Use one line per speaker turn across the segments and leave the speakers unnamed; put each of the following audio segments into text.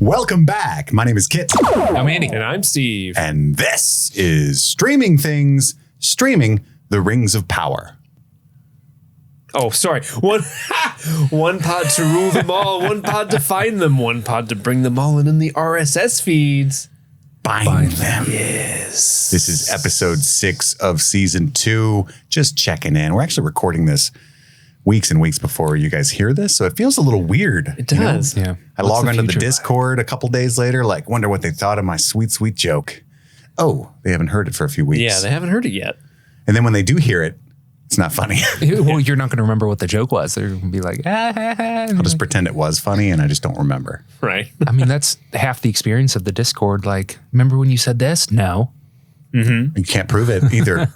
Welcome back. My name is Kit.
I'm Andy.
And I'm Steve.
And this is Streaming Things, Streaming the Rings of Power.
Oh, sorry. One pod to rule them all, one pod to find them, one pod to bring them all in the RSS feeds.
Bind them.
Yes.
This is episode 6 of season 2. Just checking in. We're actually recording this weeks and weeks before you guys hear this, so it feels a little weird.
It does.
Yeah.
I log onto the Discord a couple days later, like, wonder what they thought of my sweet, sweet joke. Oh, they haven't heard it for a few weeks.
Yeah, they haven't heard it yet.
And then when they do hear it, it's not funny.
Well, you're not going to remember what the joke was. They're going to be like,
I'll just pretend it was funny and I just don't remember.
Right.
I mean, that's half the experience of the Discord. Like, remember when you said this? No.
Mm-hmm. You can't prove it either.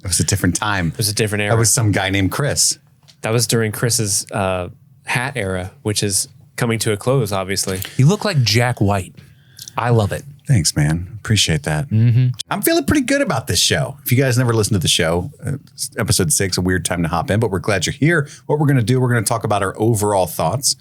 It was a different time.
It was a different era.
That was some guy named Chris.
That was during Chris's hat era, which is coming to a close, obviously.
You look like Jack White. I love it.
Thanks, man. Appreciate that. Mm-hmm. I'm feeling pretty good about this show. If you guys never listened to the show, episode 6, a weird time to hop in, but we're glad you're here. What we're going to do, we're going to talk about our overall thoughts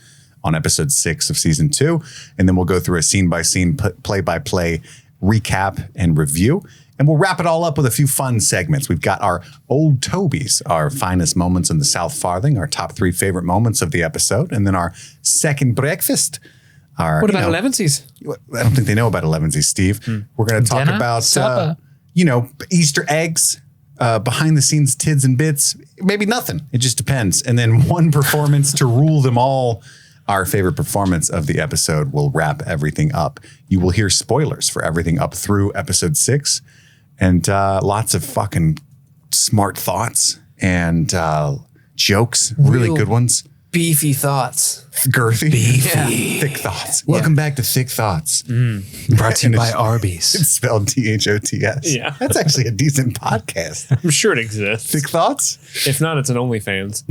on episode 6 of season 2, and then we'll go through a scene-by-scene, play-by-play recap and review. And we'll wrap it all up with a few fun segments. We've got our old Tobeys, our finest moments in the South Farthing, our top 3 favorite moments of the episode, and then our second breakfast.
What about Elevensies?
I don't think they know about Elevensies, Steve. We're going to talk
Dinner?
about,
Supper?
Easter eggs, behind the scenes tids and bits. Maybe nothing. It just depends. And then one performance to rule them all. Our favorite performance of the episode will wrap everything up. You will hear spoilers for everything up through episode 6 and lots of fucking smart thoughts and jokes, really good ones.
Beefy thoughts.
Girthy.
Beefy.
Thick thoughts. Welcome back to Thick Thoughts.
Brought to you by Arby's.
It's spelled THOTS.
Yeah.
That's actually a decent podcast.
I'm sure it exists.
Thick Thoughts?
If not, it's an OnlyFans.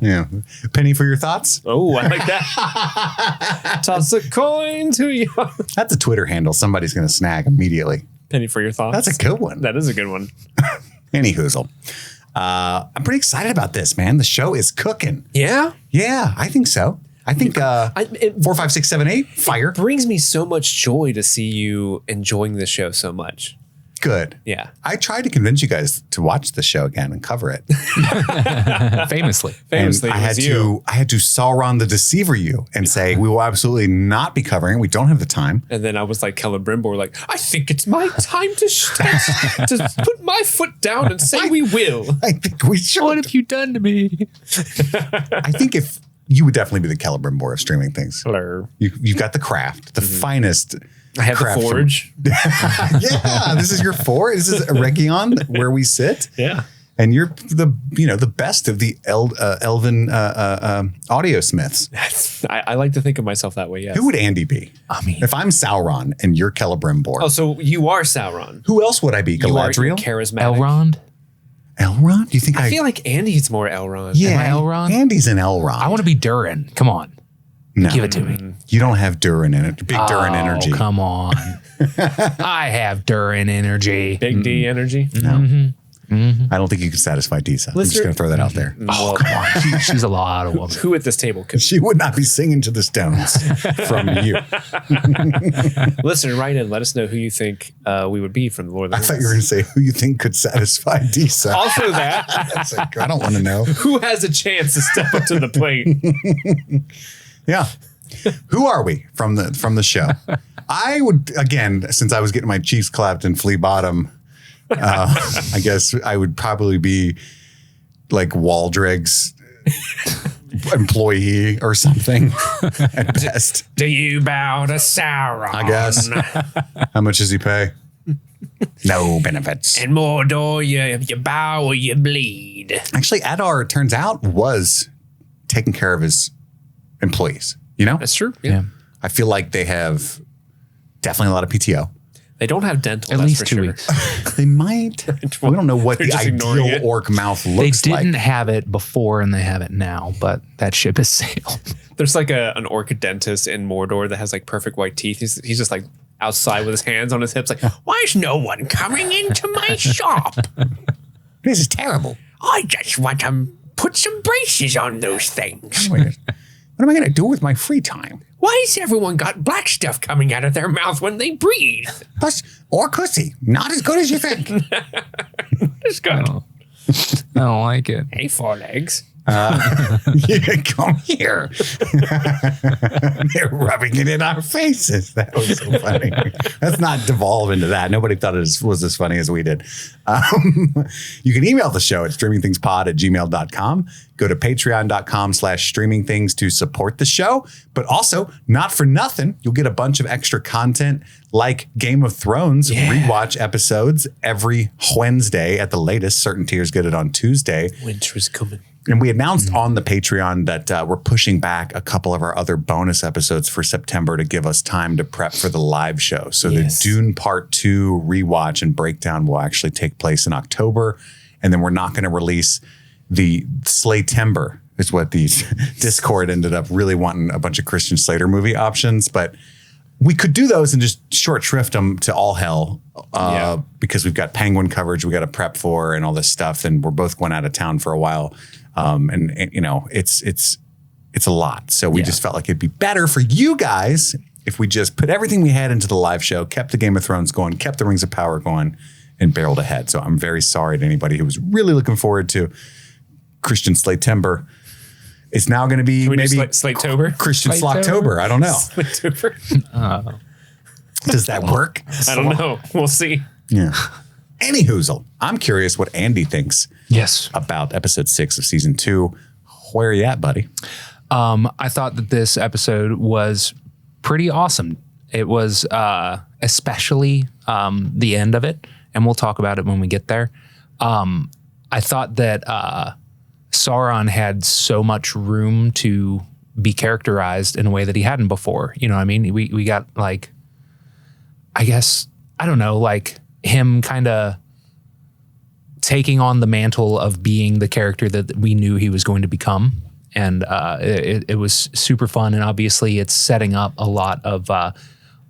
Yeah. Penny for your thoughts?
Oh, I like that. Toss a coin to you.
That's a Twitter handle somebody's going to snag immediately.
Penny for your thoughts.
That's a good one.
That is a good one.
Any hoozle. I'm pretty excited about this, man. The show is cooking.
Yeah?
Yeah, I think so. I think 4, 5, 6, 7, 8, fire.
It brings me so much joy to see you enjoying this show so much.
Good.
Yeah.
I tried to convince you guys to watch the show again and cover it.
Famously.
Famously,
And
it was you.
I had to Sauron the Deceiver you and say, we will absolutely not be covering it. We don't have the time.
And then I was like Celebrimbor, like, I think it's my time to put my foot down and say we will.
I think we should.
What have you done to me?
I think if you would definitely be the Celebrimbor of streaming things.
Hello.
You've got the craft, the finest.
I have the
craft
forge.
Yeah, this is your forge. This is Region where we sit.
Yeah.
And you're the best of the elven audio smiths.
I like to think of myself that way, yes.
Who would Andy be?
I mean,
If I'm Sauron and you're Celebrimbor.
Oh, so you are Sauron.
Who else would I be?
You are
Galadriel?
charismatic.
Elrond?
Elrond? Do you think
I feel like Andy's more Elrond.
Yeah,
Am I Elrond?
Andy's an Elrond.
I want to be Durin. Come on.
No.
Give it to me.
You don't have Durin in it. Big Durin
Oh,
energy.
come on. I have Durin energy.
Big D energy.
No. I don't think you could satisfy Disa. I'm just
Listener-
going to throw that out there.
Oh, come on. She's a lot of woman.
Who at this table could?
She would not be singing to the Stones from you.
Listener, write in. Let us know who you think we would be from the Lord of the
I
Rings.
thought you were going to say who you think could satisfy Disa.
Also that.
It's like, I don't want to know.
Who has a chance to step up to the plate?
Yeah. Who are we from the show? I would, again, since I was getting my cheeks clapped in Flea Bottom, I guess I would probably be like Waldreg's employee or something at best.
Do you bow to Sauron?
I guess. How much does he pay? No benefits.
And Mordor, you bow or you bleed.
Actually, Adar, it turns out, was taking care of his employees. You know?
That's true.
Yeah.
I feel like they have definitely a lot of PTO.
They don't have dental.
At
that's
least
for
2
sure.
weeks.
They might. We don't know what
They're
the
just ignoring
ideal
it.
orc mouth
They
looks
didn't
like.
have it before and they have it now, but that ship has sailed.
There's like an orc dentist in Mordor that has like perfect white teeth. He's just like outside with his hands on his hips, like, why is no one coming into my shop?
This is terrible.
I just want to put some braces on those things.
Wait, What am I going to do with my free time?
Why has everyone got black stuff coming out of their mouth when they breathe?
Plus, or Cussy. Not as good as you think.
It's good.
I don't like it.
Hey, four legs.
Yeah, come here. They're rubbing it in our faces. That was so funny. Let's not devolve into that. Nobody thought it was as funny as we did. You can email the show at streamingthingspod@gmail.com. Go to patreon.com/streamingthings to support the show. But also, not for nothing, you'll get a bunch of extra content like Game of Thrones rewatch episodes every Wednesday at the latest. Certain tiers get it on Tuesday.
Winter is coming.
And we announced on the Patreon that we're pushing back a couple of our other bonus episodes for September to give us time to prep for the live show. So the Dune Part 2 rewatch and breakdown will actually take place in October. And then we're not going to release the Slaytember, is what the Discord ended up really wanting a bunch of Christian Slater movie options. But we could do those and just short shrift them to all hell because we've got Penguin coverage we got to prep for and all this stuff. And we're both going out of town for a while. And you know, it's a lot. So we just felt like it'd be better for you guys if we just put everything we had into the live show, kept the Game of Thrones going, kept the Rings of Power going, and barreled ahead. So I'm very sorry to anybody who was really looking forward to Christian Slaytember. It's now going to be maybe
Slaytober?
Christian Slocktober. I don't know.
Slaytober?
Does that work?
I don't know. We'll see.
Yeah. Anyhoozle, I'm curious what Andy thinks about episode 6 of season 2. Where are you at, buddy?
I thought that this episode was pretty awesome. It was especially the end of it, and we'll talk about it when we get there. I thought that Sauron had so much room to be characterized in a way that he hadn't before. You know what I mean? We got like, I guess, I don't know, like him kind of taking on the mantle of being the character that we knew he was going to become. And it was super fun. And obviously it's setting up a lot of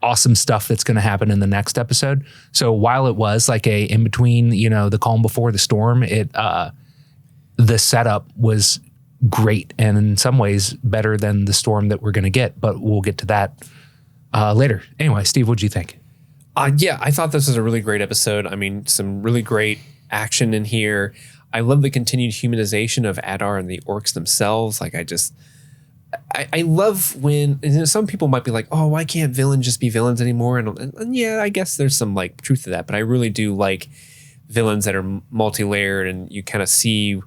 awesome stuff that's going to happen in the next episode. So while it was like a in between, you know, the calm before the storm, the setup was great and in some ways better than the storm that we're going to get. But we'll get to that later. Anyway, Steve, what'd you think?
Yeah, I thought this was a really great episode. I mean, some really great action in here. I love the continued humanization of Adar and the orcs themselves. Like, I love when, you know, some people might be like, oh, why can't villains just be villains anymore? And yeah, I guess there's some like truth to that, but I really do like villains that are multi-layered and you kind of see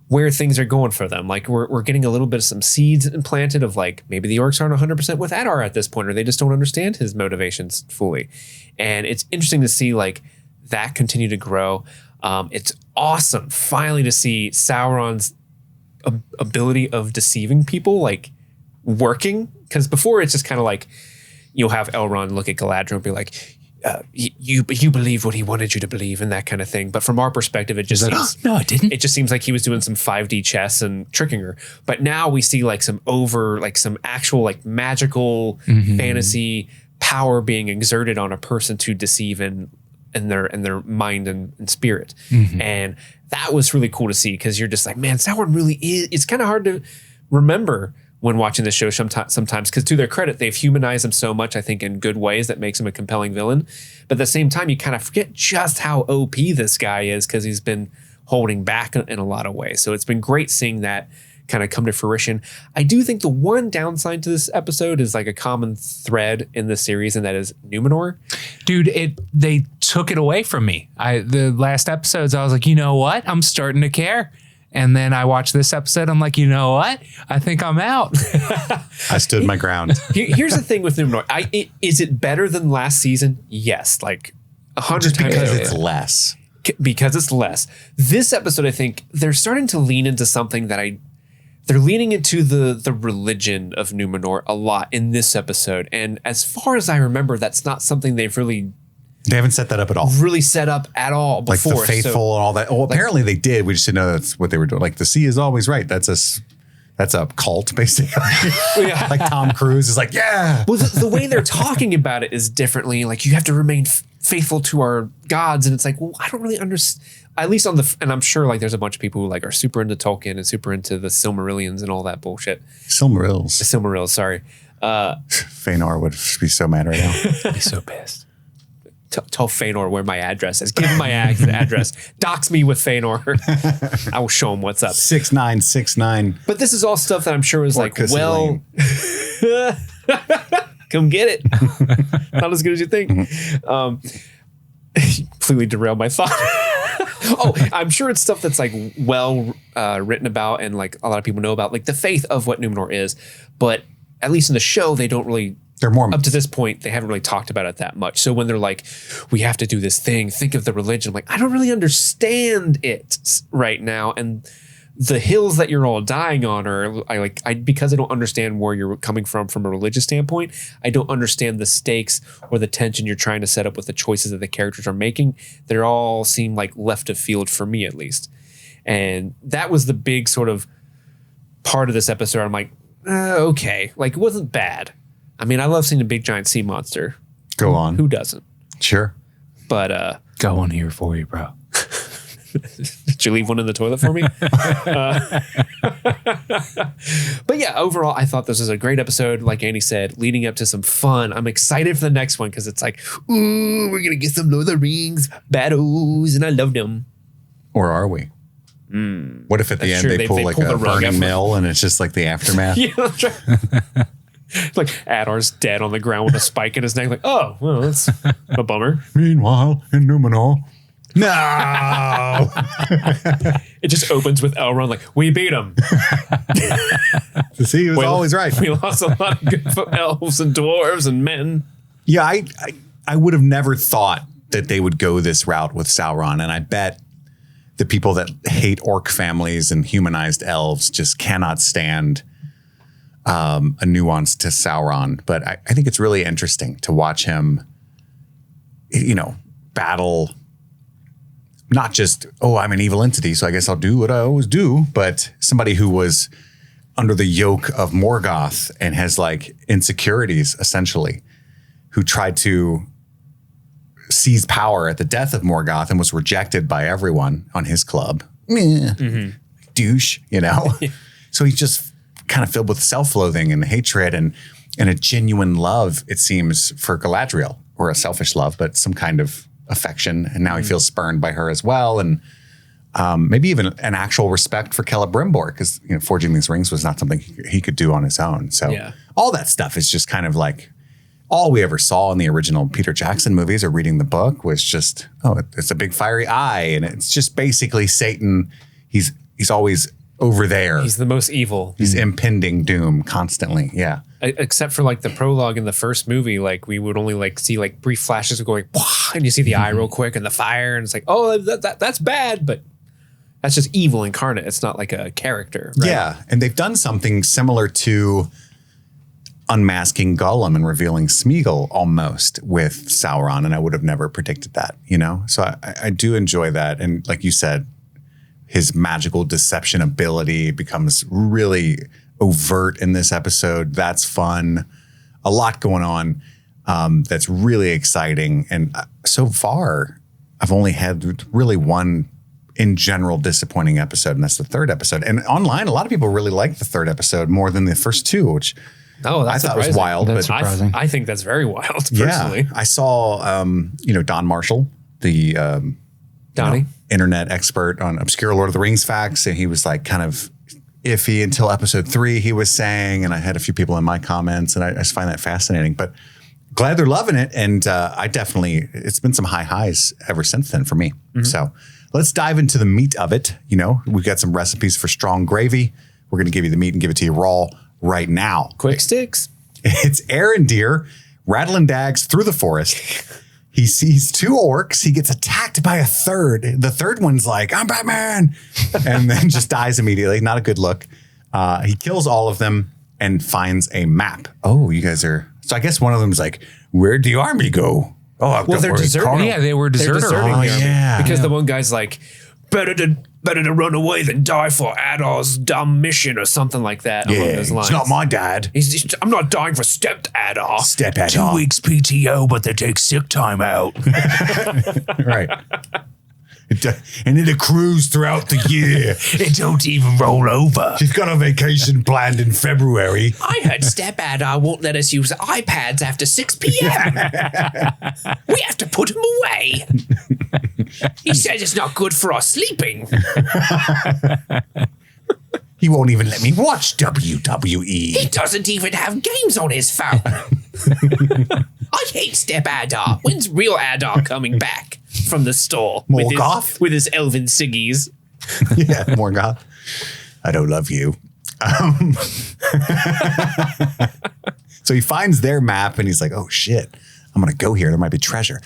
where things are going for them. Like we're getting a little bit of some seeds implanted of like, maybe the orcs aren't 100% with Adar at this point, or they just don't understand his motivations fully. And it's interesting to see like that continue to grow. It's awesome finally to see Sauron's ability of deceiving people like working, because before it's just kind of like you'll have Elrond look at Galadriel and be like, you believe what he wanted you to believe and that kind of thing. But from our perspective, it just seems,
no, it didn't.
It just seems like he was doing some 5D chess and tricking her. But now we see like some actual like magical fantasy power being exerted on a person to deceive in their mind and spirit. And that was really cool to see, because you're just like, man, Sauron really is. It's kind of hard to remember when watching this show sometimes, because to their credit, they've humanized him so much, I think, in good ways that makes him a compelling villain. But at the same time, you kind of forget just how OP this guy is, because he's been holding back in a lot of ways. So it's been great seeing that kind of come to fruition. I do think the one downside to this episode is like a common thread in the series, and that is Numenor.
Dude, they took it away from me. The last episodes, I was like, you know what? I'm starting to care. And then I watched this episode. I'm like, you know what? I think I'm out.
I stood my ground.
Here's the thing with Numenor. Is it better than last season? Yes, like 100 times.
Because it's less.
Because it's less. This episode, I think they're starting to lean into something that they're leaning into the religion of Numenor a lot in this episode. And as far as I remember, that's not something they
haven't set that up at all.
Really set up at all before.
Like the faithful and all that. Well, apparently they did. We just didn't know that's what they were doing. Like the sea is always right. That's a cult, basically. Like Tom Cruise is like, yeah.
Well, the way they're talking about it is differently. Like you have to remain faithful to our gods. And it's like, well, I don't really understand. At least and I'm sure like there's a bunch of people who like are super into Tolkien and super into the Silmarillions and all that bullshit.
Silmarils.
The Silmarils, sorry.
Feanor would be so mad right now.
He's so pissed.
Tell Feanor where my address is. Give him my address. Dox me with Feanor. I will show him what's up.
6969.
But this is all stuff that I'm sure was like,
Orcus
well, come get it. Not as good as you think. Completely derailed my thought. Oh, I'm sure it's stuff that's like well written about and like a lot of people know about, like the faith of what Numenor is. But at least in the show, they don't really.
They're Mormons.
Up to this point, they haven't really talked about it that much. So when they're like, we have to do this thing, think of the religion. I'm like, I don't really understand it right now. And the hills that you're all dying on are because I don't understand where you're coming from a religious standpoint. I don't understand the stakes or the tension you're trying to set up with the choices that the characters are making. They all seem like left of field for me, at least. And that was the big sort of part of this episode. I'm like, okay, like it wasn't bad. I mean, I love seeing a big giant sea monster.
Go on.
Who doesn't?
Sure.
But
go on here for you, bro.
Did you leave one in the toilet for me? But yeah, overall, I thought this was a great episode. Like Andy said, leading up to some fun. I'm excited for the next one because it's like, ooh, we're gonna get some Lord of the Rings battles, and I love them.
Or are we? What if at the end they pull like a burning mill and it's just like the aftermath?
Yeah, that's right. Like Adar's dead on the ground with a spike in his neck. Like, oh, well, that's a bummer.
Meanwhile, in Numenor. No!
It just opens with Elrond like, we beat him.
See, he was always right.
We lost a lot of good elves and dwarves and men.
Yeah, I would have never thought that they would go this route with Sauron. And I bet the people that hate orc families and humanized elves just cannot stand a nuance to Sauron. But I think it's really interesting to watch him, battle not just, oh, I'm an evil entity, so I guess I'll do what I always do, but somebody who was under the yoke of Morgoth and has like insecurities, essentially, who tried to seize power at the death of Morgoth and was rejected by everyone on his club. Douche, So he's just kind of filled with self-loathing and hatred and a genuine love, it seems, for Galadriel, or a selfish love, but some kind of affection. And now he feels spurned by her as well. And maybe even an actual respect for Celebrimbor, because forging these rings was not something he could do on his own. So all that stuff is just kind of like all we ever saw in the original Peter Jackson movies or reading the book was just, it's a big fiery eye. And it's just basically Satan. He's always over there.
He's the most evil.
He's impending doom constantly. Yeah.
Except for like the prologue in the first movie, like we would only like see like brief flashes of going, and you see the eye real quick and the fire, and it's like, oh, that's bad, but that's just evil incarnate. It's not like a character. Right? Yeah,
and they've done something similar to unmasking Gollum and revealing Smeagol almost with Sauron, and I would have never predicted that. So I do enjoy that, and like you said, his magical deception ability becomes really overt in this episode. That's fun. A lot going on that's really exciting. And so far, I've only had really one, in general, disappointing episode, and that's the third episode. And online, a lot of people really liked the third episode more than the first two, which I thought was wild.
That's surprising.
I think that's very wild, personally.
Yeah, I saw, Don Marshall, the
Donnie,
internet expert on obscure Lord of the Rings facts, and he was like kind of iffy until episode 3, he was saying, and I had a few people in my comments, and I just find that fascinating. But glad they're loving it, and it's been some high highs ever since then for me. So let's dive into the meat of it. We've got some recipes for strong gravy. We're going to give you the meat and give it to you raw right now.
Quick sticks.
It's Arendir rattling dags through the forest. He sees 2 orcs. He gets attacked by a third. The third one's like, I'm Batman, and then just dies immediately. Not a good look. He kills all of them and finds a map. Oh, you guys are... So I guess one of them is like, where'd the army go? Oh,
well, they're deserting.
Yeah, they were deserting.
The army. Because the one guy's like, better to better to run away than die for Adar's dumb mission or something like that. Along those lines.
It's not my dad.
I'm not dying for Step Adar.
Step Adar.
2 weeks PTO, but they take sick time out.
Right. And it accrues throughout the year.
It don't even roll over.
She's got a vacation planned in February.
I heard Step Adar won't let us use iPads after 6 p.m. We have to put him away. He says it's not good for our sleeping.
He won't even let me watch WWE.
He doesn't even have games on his phone. I hate Step Adar. When's real Adar coming back from the store?
Morgoth?
With his elven ciggies.
Yeah, Morgoth. I don't love you. So he finds their map and he's like, oh shit, I'm going to go here. There might be treasure.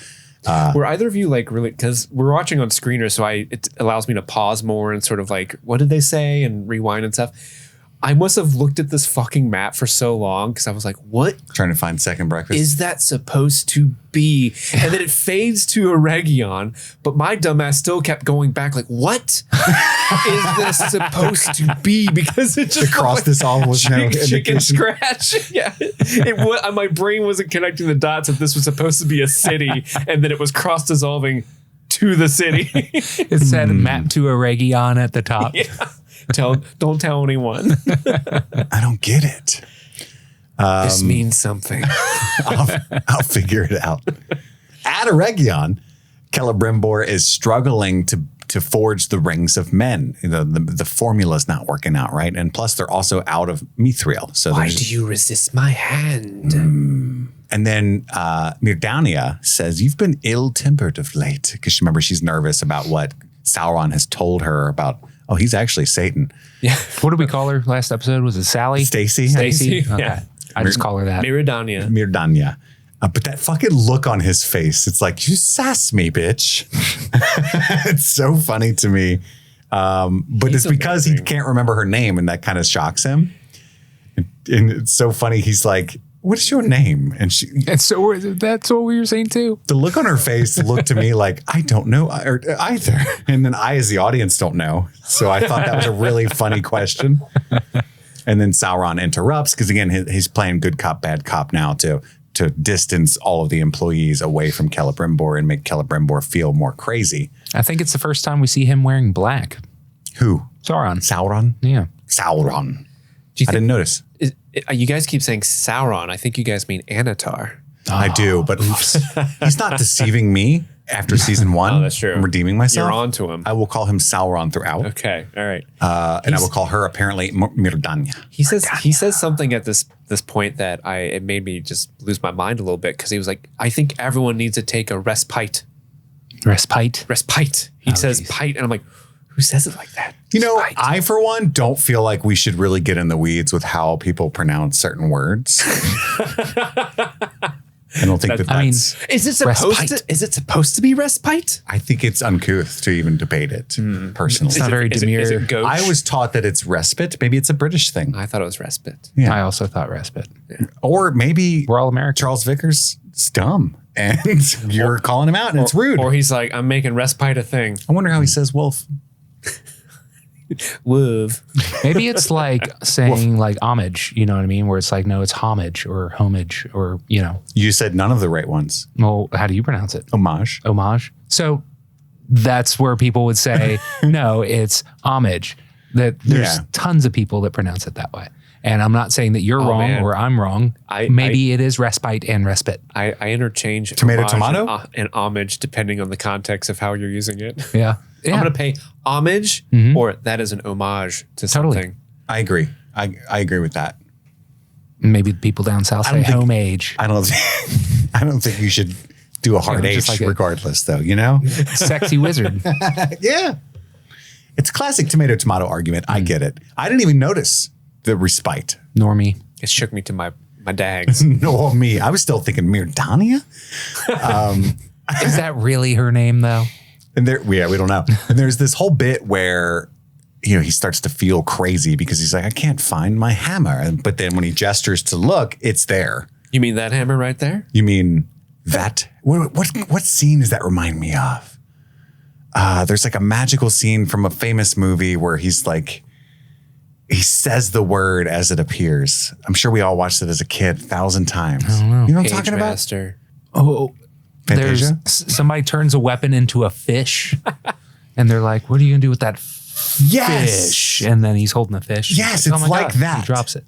Were either of you like really, because we're watching on screener, so it allows me to pause more and sort of like, what did they say, and rewind and stuff. I must have looked at this fucking map for so long because I was like, what
Trying to find second breakfast.
is that supposed to be? And then it fades to a Region, but my dumbass still kept going back like, what is this supposed to be? Because it just
Across this all was no
chicken
indication.
scratch. Yeah, my brain wasn't connecting the dots that this was supposed to be a city, and then it was cross dissolving to the city.
It said map to a Region at the top.
Yeah. Don't tell anyone.
I don't get it.
This means something.
I'll figure it out. At a Region, Celebrimbor is struggling to forge the rings of men. The formula's not working out, right? And plus, they're also out of mithril. So
Why do you resist my hand?
And then Myrdania says, you've been ill-tempered of late. Because remember, she's nervous about what Sauron has told her about, oh, he's actually Satan.
Yeah.
What did we call her last episode? Was it Sally?
Stacy?
Stacy?
Okay.
Yeah.
I just call her that.
Myrdania.
Myrdania. But that fucking look on his face, it's like, you sass me, bitch. It's so funny to me. But it's because he can't remember her name, and that kind of shocks him. And it's so funny. He's like, what is your name? And
And so that's what we were saying too.
the look on her face looked to me like, I don't know either. And then I, as the audience, don't know. So I thought that was a really funny question. And then Sauron interrupts because, again, he's playing good cop, bad cop now to distance all of the employees away from Celebrimbor and make Celebrimbor feel more crazy.
I think it's the first time we see him wearing black.
Who?
Sauron. Yeah.
Sauron.
Do you
I didn't notice.
You guys keep saying Sauron. I think you guys mean Anatar.
I do, but oops. He's not deceiving me after season 1.
Oh, that's true.
I'm redeeming myself.
You're on to him.
I will call him Sauron throughout.
Okay. All right.
And I will call her apparently Myrdania.
He says something at this point that it made me just lose my mind a little bit, because he was like, I think everyone needs to take a respite.
Respite.
He says pite, and I'm like, who says it like that?
You know,
Respite.
I, for one, don't feel like we should really get in the weeds with how people pronounce certain words. I don't think that's.
I mean,
Is it supposed to be respite?
I think it's uncouth to even debate it, personally.
It's not very demure.
Is it gauche?
I was taught that it's respite. Maybe it's a British thing.
I thought it was respite.
Yeah.
I also thought respite.
Or maybe
We're all American.
Charles Vickers is dumb and you're calling him out and it's rude.
Or he's like, I'm making respite a thing.
I wonder how he says wolf.
Woof.
Maybe it's like saying like homage, you know what I mean? Where it's like, no, it's homage or homage or, you know.
You said none of the right ones.
Well, how do you pronounce it?
Homage.
Homage. So that's where people would say, no, it's homage. That there's tons of people that pronounce it that way. And I'm not saying that you're wrong
man.
or I'm wrong. Maybe it is respite and respite.
I interchange
Tomato,
homage
tomato?
and homage depending on the context of how you're using it.
Yeah.
I'm going to pay homage, or that is an homage to
Totally.
something.
I agree. I agree with that.
Maybe people down south say homage.
I don't think you should do a hard H
just like
regardless, though, you know?
Sexy wizard.
Yeah. It's classic tomato argument. I get it. I didn't even notice the respite.
Nor me.
It shook me to my dags.
Nor me. I was still thinking Myrdania.
Is that really her name though?
And we don't know. And there's this whole bit where, you know, he starts to feel crazy because he's like, I can't find my hammer. But then when he gestures to look, it's there.
You mean that hammer right there?
You mean that? What scene does that remind me of? there's like a magical scene from a famous movie where he's like, he says the word as it appears. I'm sure we all watched it as a kid 1,000 times. I don't know. You know what I'm talking about?
Master.
Oh, there's
Fantasia?
somebody turns a weapon into a fish, and they're like, "What are you gonna do with that fish?" And then he's holding the fish.
Yes,
He's
it's
"Oh my
like
God."
that.
He drops it.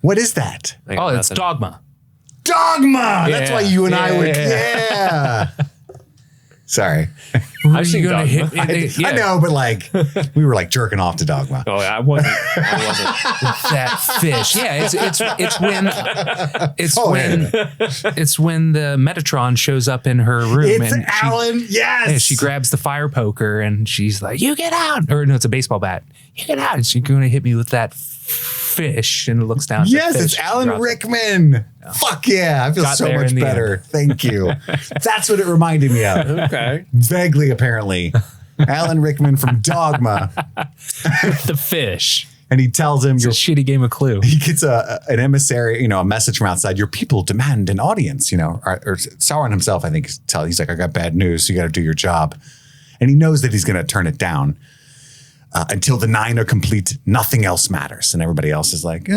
What is that?
I got
Oh, it's
nothing.
Dogma.
Dogma. That's
Yeah.
why you and I would.
Yeah.
Yeah. Sorry.
I've seen
gonna
Dogma.
hit me?
I know, but like we were like jerking off to Dogma.
Oh, I wasn't.
That fish. Yeah, it's when it's when the Metatron shows up in her room
It's
and
Alan. Yes.
she grabs the fire poker and she's like, "You get out!" Or no, it's a baseball bat. "You get out!" And she's going to hit me with that fish, and looks down. At
Yes,
the fish,
it's Alan
drops it.
Rickman. Fuck yeah. I feel
Got
so
there
much
in the
better.
end.
Thank you. That's what it reminded me of.
Okay.
Vaguely, apparently. Alan Rickman from Dogma.
The fish.
And he tells him,
It's a shitty game of Clue.
he gets an emissary, a message from outside. Your people demand an audience, or Sauron himself, I think, he's like, I got bad news. So you got to do your job. And he knows that he's going to turn it down until the 9 are complete. Nothing else matters. And everybody else is like,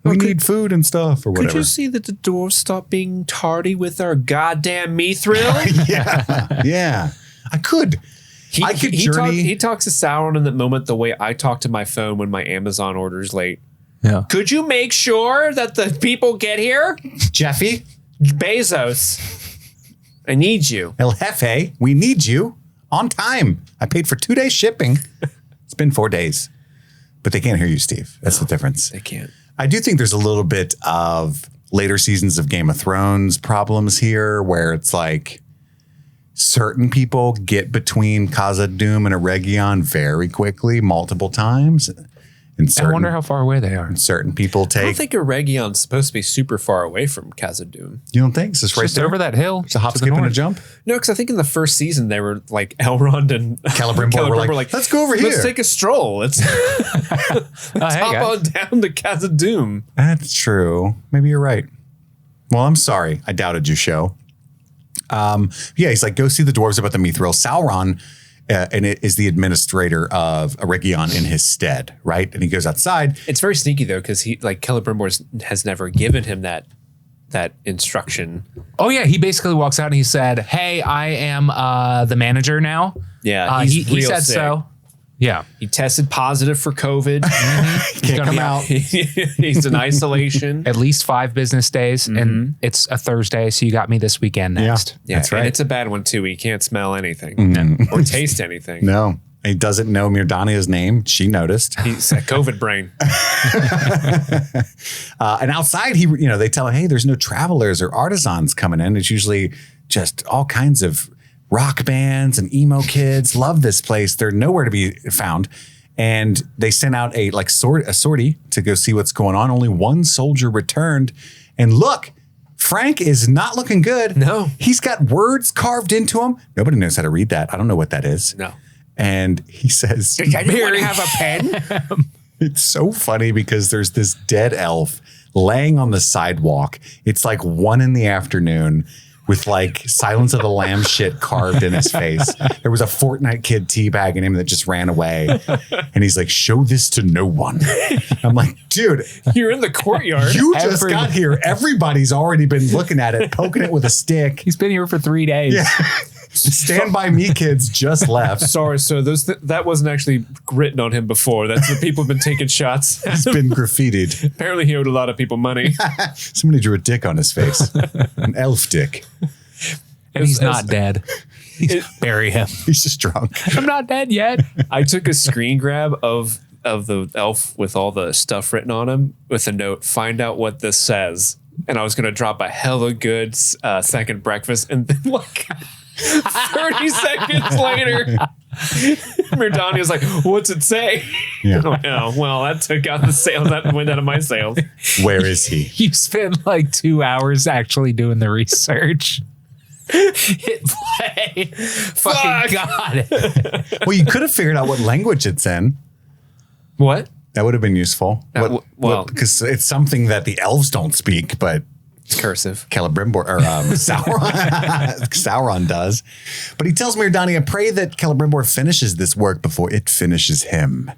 we need food and stuff or whatever.
Could you see that the dwarves stop being tardy with our goddamn mithril?
Yeah. I could. I could journey.
He talks to Sauron in that moment the way I talk to my phone when my Amazon order's late.
Yeah.
Could you make sure that the people get here?
Jeffy,
Bezos, I need you.
El Jefe, we need you on time. I paid for 2 days shipping. It's been 4 days. But they can't hear you, Steve. That's the difference.
They can't.
I do think there's a little bit of later seasons of Game of Thrones problems here where it's like certain people get between Khazad-dûm and Eregion very quickly, multiple times. And
I wonder how far away they are.
certain people
I don't
take.
think Eregion's supposed to be super far away from Khazad-dûm.
You don't think? It's just right
Just
there.
over that hill.
It's a hop,
to the
skip, and a
north.
jump.
No, because I think in the first season they were like Elrond and
Celebrimbor were like, let's go over here.
Let's take a stroll. Let's
Hey,
hop
guys.
on down to Khazad-dûm.
That's true. Maybe you're right. Well, I'm sorry. I doubted you, show. He's like, go see the dwarves about the mithril. Sauron and it is the administrator of Eregion in his stead, right? And he goes outside.
It's very sneaky though, because he like Celebrimbor has never given him that instruction.
Oh yeah, he basically walks out and he said, "Hey, I am the manager now."
Yeah,
he
he's real
said
sick.
so. Yeah,
He tested positive for COVID.
Can't
gonna
come
be
out.
He's in isolation.
at least 5 business days, and it's a Thursday, so you got me this weekend next.
Yeah,
That's right.
And it's a bad one too. He can't smell anything or taste anything.
No, he doesn't know Mirdania's name. She noticed.
He's a COVID brain.
And outside, they tell him, hey, there's no travelers or artisans coming in. It's usually just all kinds of rock bands and emo kids. Love this place. They're nowhere to be found. And they sent out a sortie to go see what's going on. Only one soldier returned. And look, Frank is not looking good.
No.
He's got words carved into him. Nobody knows how to read that. I don't know what that is.
No.
And he says,
Anyone have a pen?
it's so funny because there's this dead elf laying on the sidewalk. It's like 1 PM with like Silence of the Lambs shit carved in his face. There was a Fortnite kid teabagging him that just ran away. And he's like, show this to no one. I'm like, dude,
You're in the courtyard.
you just got here. Everybody's already been looking at it, poking it with a stick.
He's been here for 3 days.
Yeah. Stand by me kids just left.
Sorry, so that wasn't actually written on him before. That's the people have been taking shots.
It's been graffitied.
Apparently he owed a lot of people money.
Somebody drew a dick on his face. An elf dick.
And he's not dead. Bury him.
He's just drunk.
I'm not dead yet.
I took a screen grab of the elf with all the stuff written on him with a note, find out what this says. And I was going to drop a hella good second breakfast. And then like 30 seconds later, Mirdania's like, what's it say?
Yeah.
Oh, well, that took out the sales. That went out of my sales.
Where is he?
You spent like 2 hours actually doing the research. Hit play. Fucking got it.
Well, you could have figured out what language it's in.
What?
That would have been useful.
Well-
Because it's something that the elves don't speak, but
It's cursive.
Celebrimbor or Sauron. Sauron does. But he tells Myrddania, pray that Celebrimbor finishes this work before it finishes him.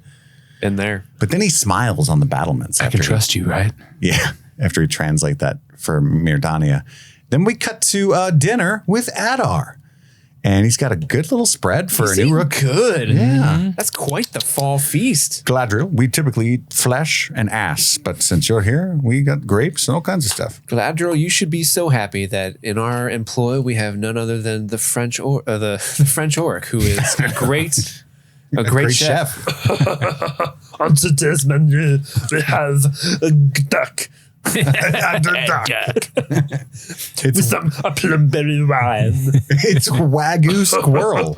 In there.
But then he smiles on the battlements.
I can trust you, right?
Yeah, after he translate that for Myrddania. Then we cut to dinner with Adar. And he's got a good little spread for an Uruk.
Good.
Yeah.
That's quite the fall feast.
Galadriel, we typically eat flesh and ass, but since you're here, we got grapes and all kinds of stuff.
Galadriel, you should be so happy that in our employ we have none other than the French the French orc, who is a great chef.
On today's menu, we have a duck.
It's
With some a plumberry wine.
it's Wagyu squirrel.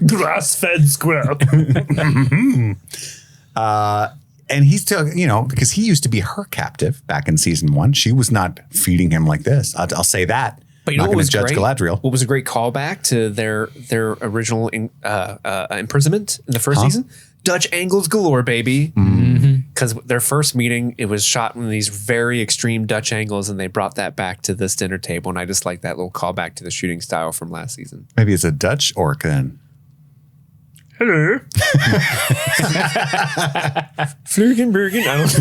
Grass-fed squirrel.
And he's because he used to be her captive back in season 1. She was not feeding him like this. I'll say that.
But you
not
know what
going
was
to judge
great?
Galadriel.
What was a great callback to their original imprisonment in the first season? Dutch angles galore, baby. Because their first meeting, it was shot in these very extreme Dutch angles, and they brought that back to this dinner table. And I just like that little callback to the shooting style from last season.
Maybe it's a Dutch orc then.
Hello.
Flugenbergen. I don't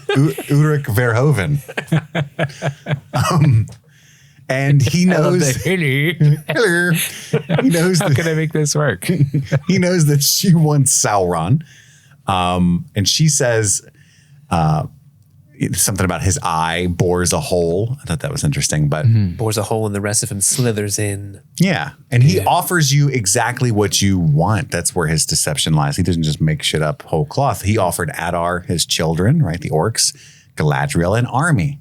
know.
Ulrich Verhoeven. And he knows. Hello. He knows.
How can I make this work?
He knows that she wants Sauron. And she says something about his eye bores a hole. I thought that was interesting, but
Bores a hole and the rest of him slithers in.
yeah. And he offers you exactly what you want. That's where his deception lies. He doesn't just make shit up whole cloth. He offered Adar his children, right? The orcs, Galadriel, an army.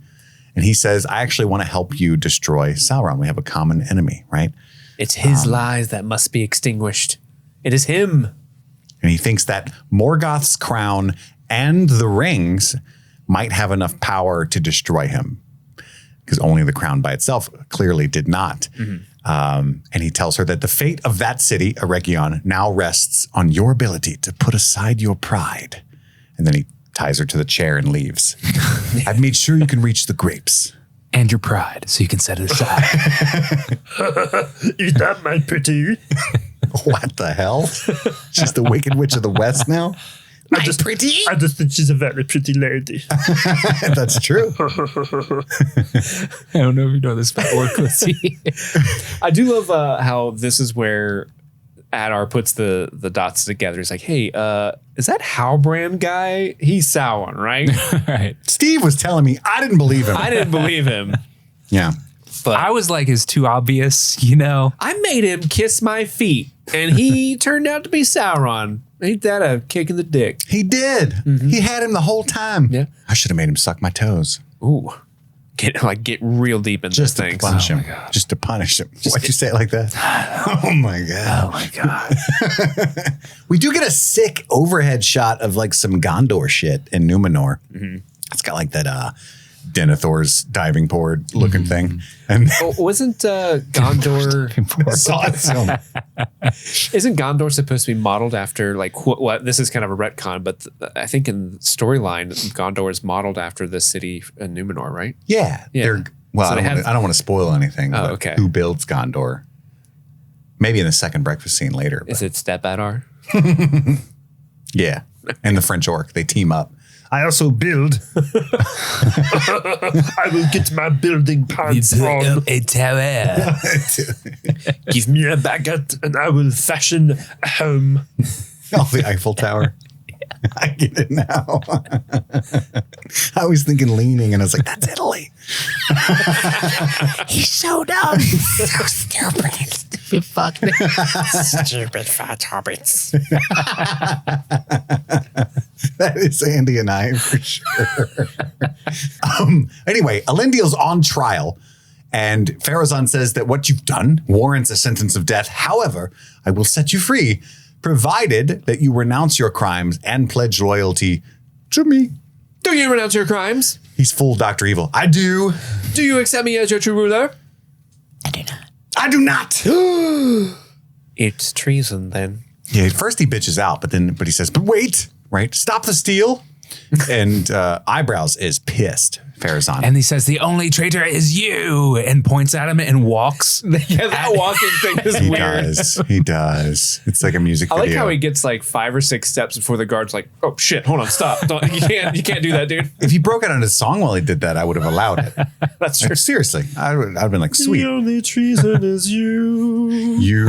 And he says, I actually want to help you destroy Sauron. We have a common enemy, right?
It's his lies that must be extinguished. It is him.
And he thinks that Morgoth's crown and the rings might have enough power to destroy him, because only the crown by itself clearly did not. And he tells her that the fate of that city, Eregion, now rests on your ability to put aside your pride. And then he ties her to the chair and leaves. I've made sure you can reach the grapes.
And your pride, so you can set it aside.
Is that my pretty?
What the hell? She's the Wicked Witch of the West now?
I just think she's a very pretty lady.
That's true.
I don't know if you know this about Orclissy.
I do love how this is where Adar puts the dots together. He's like, hey, is that Halbrand guy? He's Sauron, right?
Right.
Steve was telling me. I didn't believe him.
I didn't believe him.
Yeah.
But
I was like, it's too obvious, you know?
I made him kiss my feet, and he turned out to be Sauron. Ain't that a kick in the dick?
He did. He had him the whole time.
Yeah.
I should have made him suck my toes.
Ooh. Get real deep into
Just
these
to
things.
punish him. Just to punish him. Why'd you say it like that? Oh my God.
Oh my God.
We do get a sick overhead shot of like some Gondor shit in Numenor. It's got like that Denethor's diving board looking thing. And
Oh, wasn't Gondor?
it's awesome.
Isn't Gondor supposed to be modeled after like what? This is kind of a retcon, but I think in the storyline, Gondor is modeled after the city in Numenor, right?
Yeah.
Yeah.
Well,
So they
I don't want to spoil anything.
Oh,
but
okay.
Who builds Gondor? Maybe in the second breakfast scene later.
Is it Step Adar?
Yeah. And the French orc, they team up.
I also build. I will get my building pants on.
a tower.
Give me a baguette and I will fashion a home.
Oh, the Eiffel Tower. I get it now. I was thinking leaning and I was like, that's Italy.
He's so dumb. So stupid. Stupid fuck.
Stupid fat hobbits.
That is Andy and I for sure. Anyway, Elendil's on trial, and Pharazôn says that what you've done warrants a sentence of death. However, I will set you free, provided that you renounce your crimes and pledge loyalty to me.
Do you renounce your crimes?
He's full Dr. Evil. I do.
Do you accept me as your true ruler?
I do not.
It's treason, then.
Yeah, at first he bitches out, but he says, but wait, right? Stop the steal. And Eyebrows is pissed. Farazan.
And he says, the only traitor is you, and points at him and walks.
Yeah, that walking thing is
he
weird.
does. He does. It's like a music
I
video.
like how he gets like 5 or 6 steps before the guard's like, "Oh shit, hold on, stop! You can't do that, dude."
If he broke out into song while he did that, I would have allowed it.
That's true.
Like, seriously, I'd have been like, sweet.
The only treason is you.
You,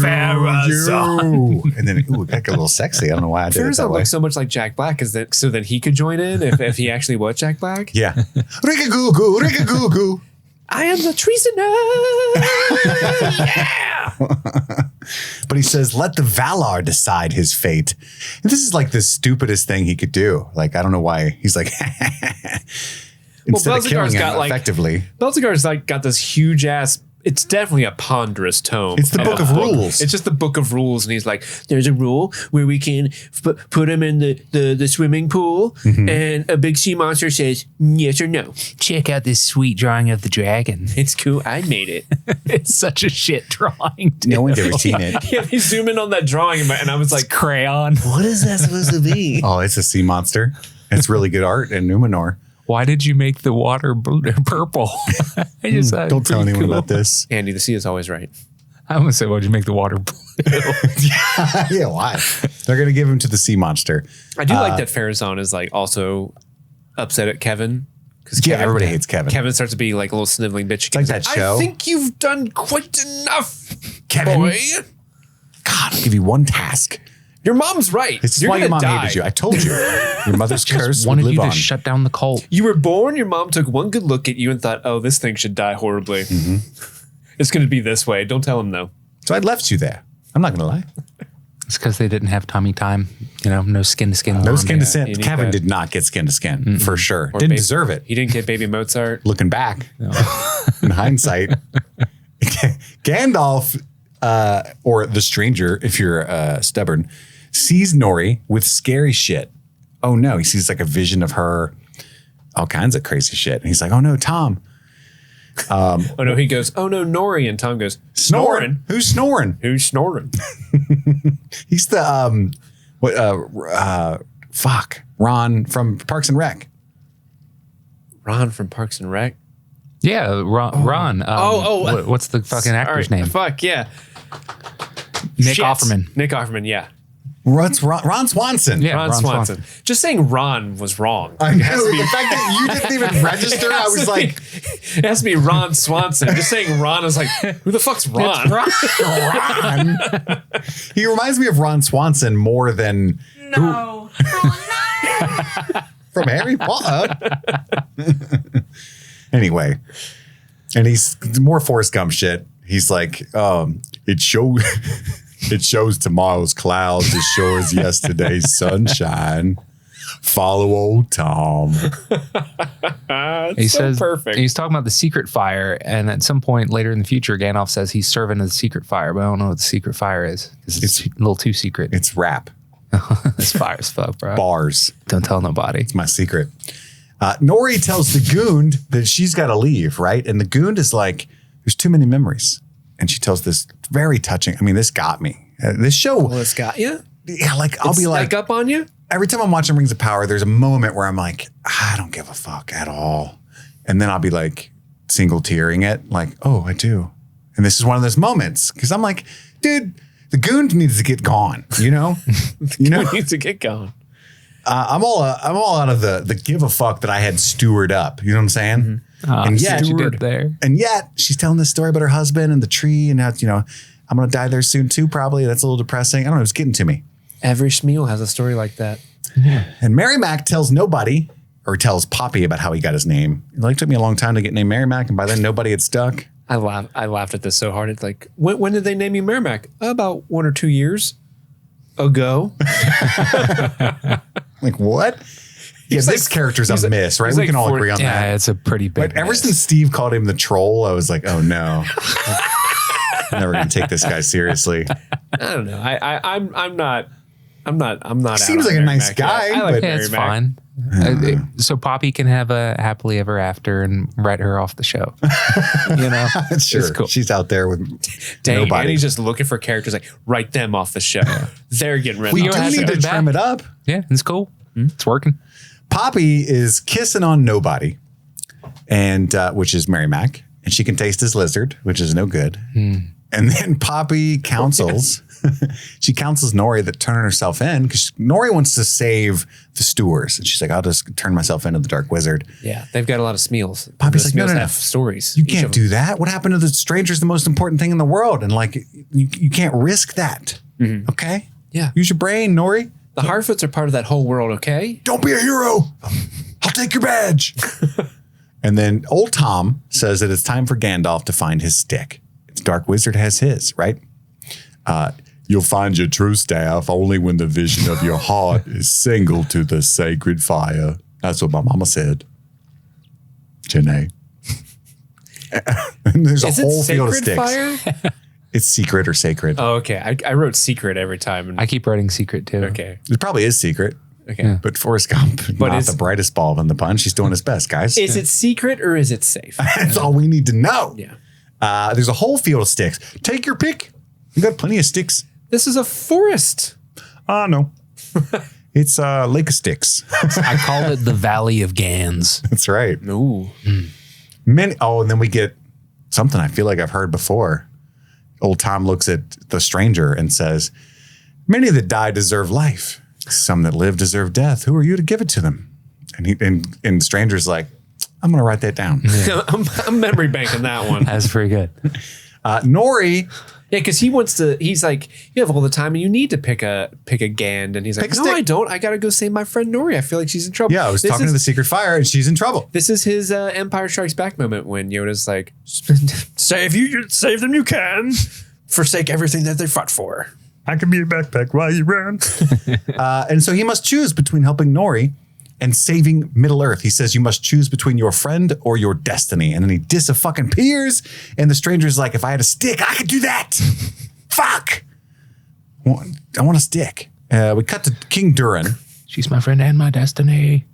Farazan.
you. And then, ooh, it got a little sexy. I don't know why I did it that
Farazan
way.
looks so much like Jack Black, is that so then he could join in if he actually was Jack Black?
Yeah. Rika-goo-goo, rika-goo-goo.
I am the treasoner. Yeah.
But he says, let the Valar decide his fate. And this is like the stupidest thing he could do. Like, I don't know why. He's like, instead of killing
Belzegar's
him
got, like-
effectively.
Belzegar's like got this huge ass. It's definitely a ponderous tome.
It's the book of rules.
It's just the book of rules, and he's like, "There's a rule where we can put him in the swimming pool, and a big sea monster says yes or no.
Check out this sweet drawing of the dragon.
It's cool. I made it."
It's such a shit drawing. Dude.
No one's ever seen it.
Yeah, they zoom in on that drawing, and I was like,
Crayon.
"What is that supposed to be?"
Oh, it's a sea monster. It's really good art in Numenor.
Why did you make the water purple? I just thought it
Don't
was
tell
pretty
anyone
cool.
about this.
Andy, the sea is always right.
I almost said, why'd you make the water blue?
Yeah, why? They're going to give him to the sea monster.
I do like that Farazan is like also upset at Kevin. Because
Yeah, everybody hates Kevin.
Kevin starts to be like a little sniveling bitch.
It's like that show.
I think you've done quite enough,
Kevin.
boy.
God, I'll give you one task.
Your mom's right.
This is
You're
why your
gonna
mom
die.
hated you. I told you. Your mother's curse would
Wanted
live
you to
on.
shut down the cult.
You were born, your mom took one good look at you and thought, "Oh, this thing should die horribly. It's going to be this way." Don't tell him though.
So I left you there. I'm not going to lie.
It's because they didn't have tummy time. You know, no skin to skin.
No
mom.
skin to
you
skin.
need
Kevin
that.
did not get skin to skin, for sure.
Or
Didn't
baby-
deserve it.
He didn't get baby Mozart.
Looking back, in hindsight, Gandalf, or the stranger, if you're stubborn, sees Nori with scary shit. Oh no, he sees like a vision of her, all kinds of crazy shit. And he's like, oh no, Tom.
Oh no, he goes, "Oh no, Nori," and Tom goes, "Snoring?
Who's snoring?
Who's snoring?"
He's the Ron from Parks and Rec.
Ron from Parks and Rec.
Yeah, Ron. What's the fucking actor's
Sorry,
name?
Fuck yeah,
Nick
Shit.
Offerman.
Nick Offerman. Yeah,
Ron Swanson.
Yeah.
Ron
Ron
Swanson.
Swanson.
Just saying Ron was wrong.
I know. The fact that you didn't even register, I was like,
It has to be Ron Swanson. Just saying Ron is like, who the fuck's Ron?
Ron. He reminds me of Ron Swanson more than
No.
from Harry Potter. Anyway, and he's more Forrest Gump shit. He's like, it shows tomorrow's clouds as sure as yesterday's sunshine. Follow old Tom.
He
so
says
perfect.
He's talking about the secret fire, and at some point later in the future, Gandalf says he's serving as the secret fire, but I don't know what the secret fire is because it's a little too secret.
It's rap.
This fire's fuck, bro.
Bars.
Don't tell nobody.
My secret. Nori tells the Goond that she's got to leave, right? And the Goond is like, there's too many memories. And she tells this very touching. I mean, this got me. This show.
Well, it's got you.
Yeah, like I'll be like,
up on you.
every time I'm watching Rings of Power, there's a moment where I'm like, I don't give a fuck at all. And then I'll be like single tearing it, like, oh, I do. And this is one of those moments because I'm like, dude, the Goond needs to get gone, you know?
Needs to get going.
I'm all out of the give a fuck that I had steward up. You know what I'm saying?
And yet you did there.
And yet she's telling this story about her husband and the tree and how, you know, I'm going to die there soon too, probably. That's a little depressing. I don't know. It's getting to me.
Every Schmeal has a story like that.
And Mary Mac tells nobody or tells Poppy about how he got his name. It like took me a long time to get named Mary Mac. And by then nobody had stuck.
I laughed at this so hard. It's like, when did they name you Merrimack? About 1 or 2 years ago.
Like, what? Yeah,
He's
this
like-
character's
he's
a
like-
miss, right?
he's
We
like
can all
40
agree on
Yeah,
that.
it's a pretty big.
But ever
miss.
since Steve called him the troll, I was like, oh no. I'm never going to take this guy seriously.
I don't know. I'm not. He
seems like a nice guy,
I like
but-
Yeah,
Mary
it's
Mac.
fine. So Poppy can have a happily ever after and write her off the show. You know,
Sure.
It's cool.
She's out there with
Dang,
nobody.
Andy's just looking for characters like write them off the show. They're getting rid
We
of
do
the
need
show.
to trim it up.
Yeah, it's cool. It's working.
Poppy is kissing on nobody, and which is Mary Mac, and she can taste his lizard, which is no good. And then Poppy counsels, she counsels Nori that turning herself in, because Nori wants to save the Stewards. And she's like, I'll just turn myself into the Dark Wizard.
Yeah, they've got a lot of Smeals.
Poppy's like,
Smeals
no.
have stories.
You can't do that. What happened to the stranger's the most important thing in the world. And like, you can't risk that. Okay?
Yeah.
Use your brain, Nori.
The Harfoots are part of that whole world, okay?
Don't be a hero. I'll take your badge. And then old Tom says that it's time for Gandalf to find his stick. Dark Wizard has his, right? You'll find your true staff only when the vision of your heart is single to the sacred fire. That's what my mama said. Janae. And there's a whole field of sticks.
Fire?
It's secret or sacred.
Oh, okay. I wrote secret every time.
I keep writing secret too.
Okay.
It probably is secret.
Okay. Yeah.
But Forrest Gump, not the brightest bulb in the bunch. He's doing his best, guys.
Is it secret or is it safe?
That's all we need to know.
Yeah.
There's a whole field of sticks. Take your pick. You got plenty of sticks.
This is a forest.
No. It's Lake of Sticks.
I called it the Valley of Gans.
That's right.
Ooh.
And then we get something I feel like I've heard before. Old Tom looks at the stranger and says, many that die deserve life. Some that live deserve death. Who are you to give it to them? And the stranger's like, I'm going to write that down.
Yeah. I'm memory banking that one.
That's pretty good.
Nori.
Yeah, because he's like, you have all the time and you need to pick a Gand. And he's like, no, I don't. I got to go save my friend Nori. I feel like she's in trouble.
Yeah, I was talking to the secret fire and she's in trouble.
This is his Empire Strikes Back moment when Yoda's like,
Save them you can.
forsake everything that they fought for.
I can be your backpack while you run.
And so he must choose between helping Nori and saving Middle Earth. He says you must choose between your friend or your destiny. And then he disappears. And the stranger's like, if I had a stick, I could do that. Fuck. I want a stick. We cut to King Durin.
She's my friend and my destiny.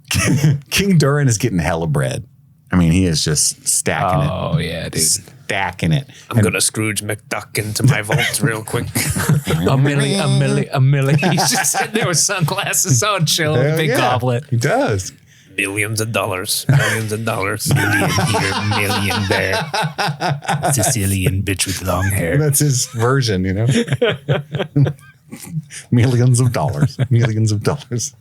King Durin is getting hella bread. I mean, he is just stacking it.
Oh, yeah, dude.
Stacking it.
I'm going to Scrooge McDuck into my vault real quick.
A milli. He's just sitting there with sunglasses on, chilling with a big goblet.
He does.
Millions of dollars. Million here, million there.
Sicilian bitch with long hair.
That's his version, you know? Millions of dollars. Millions of dollars.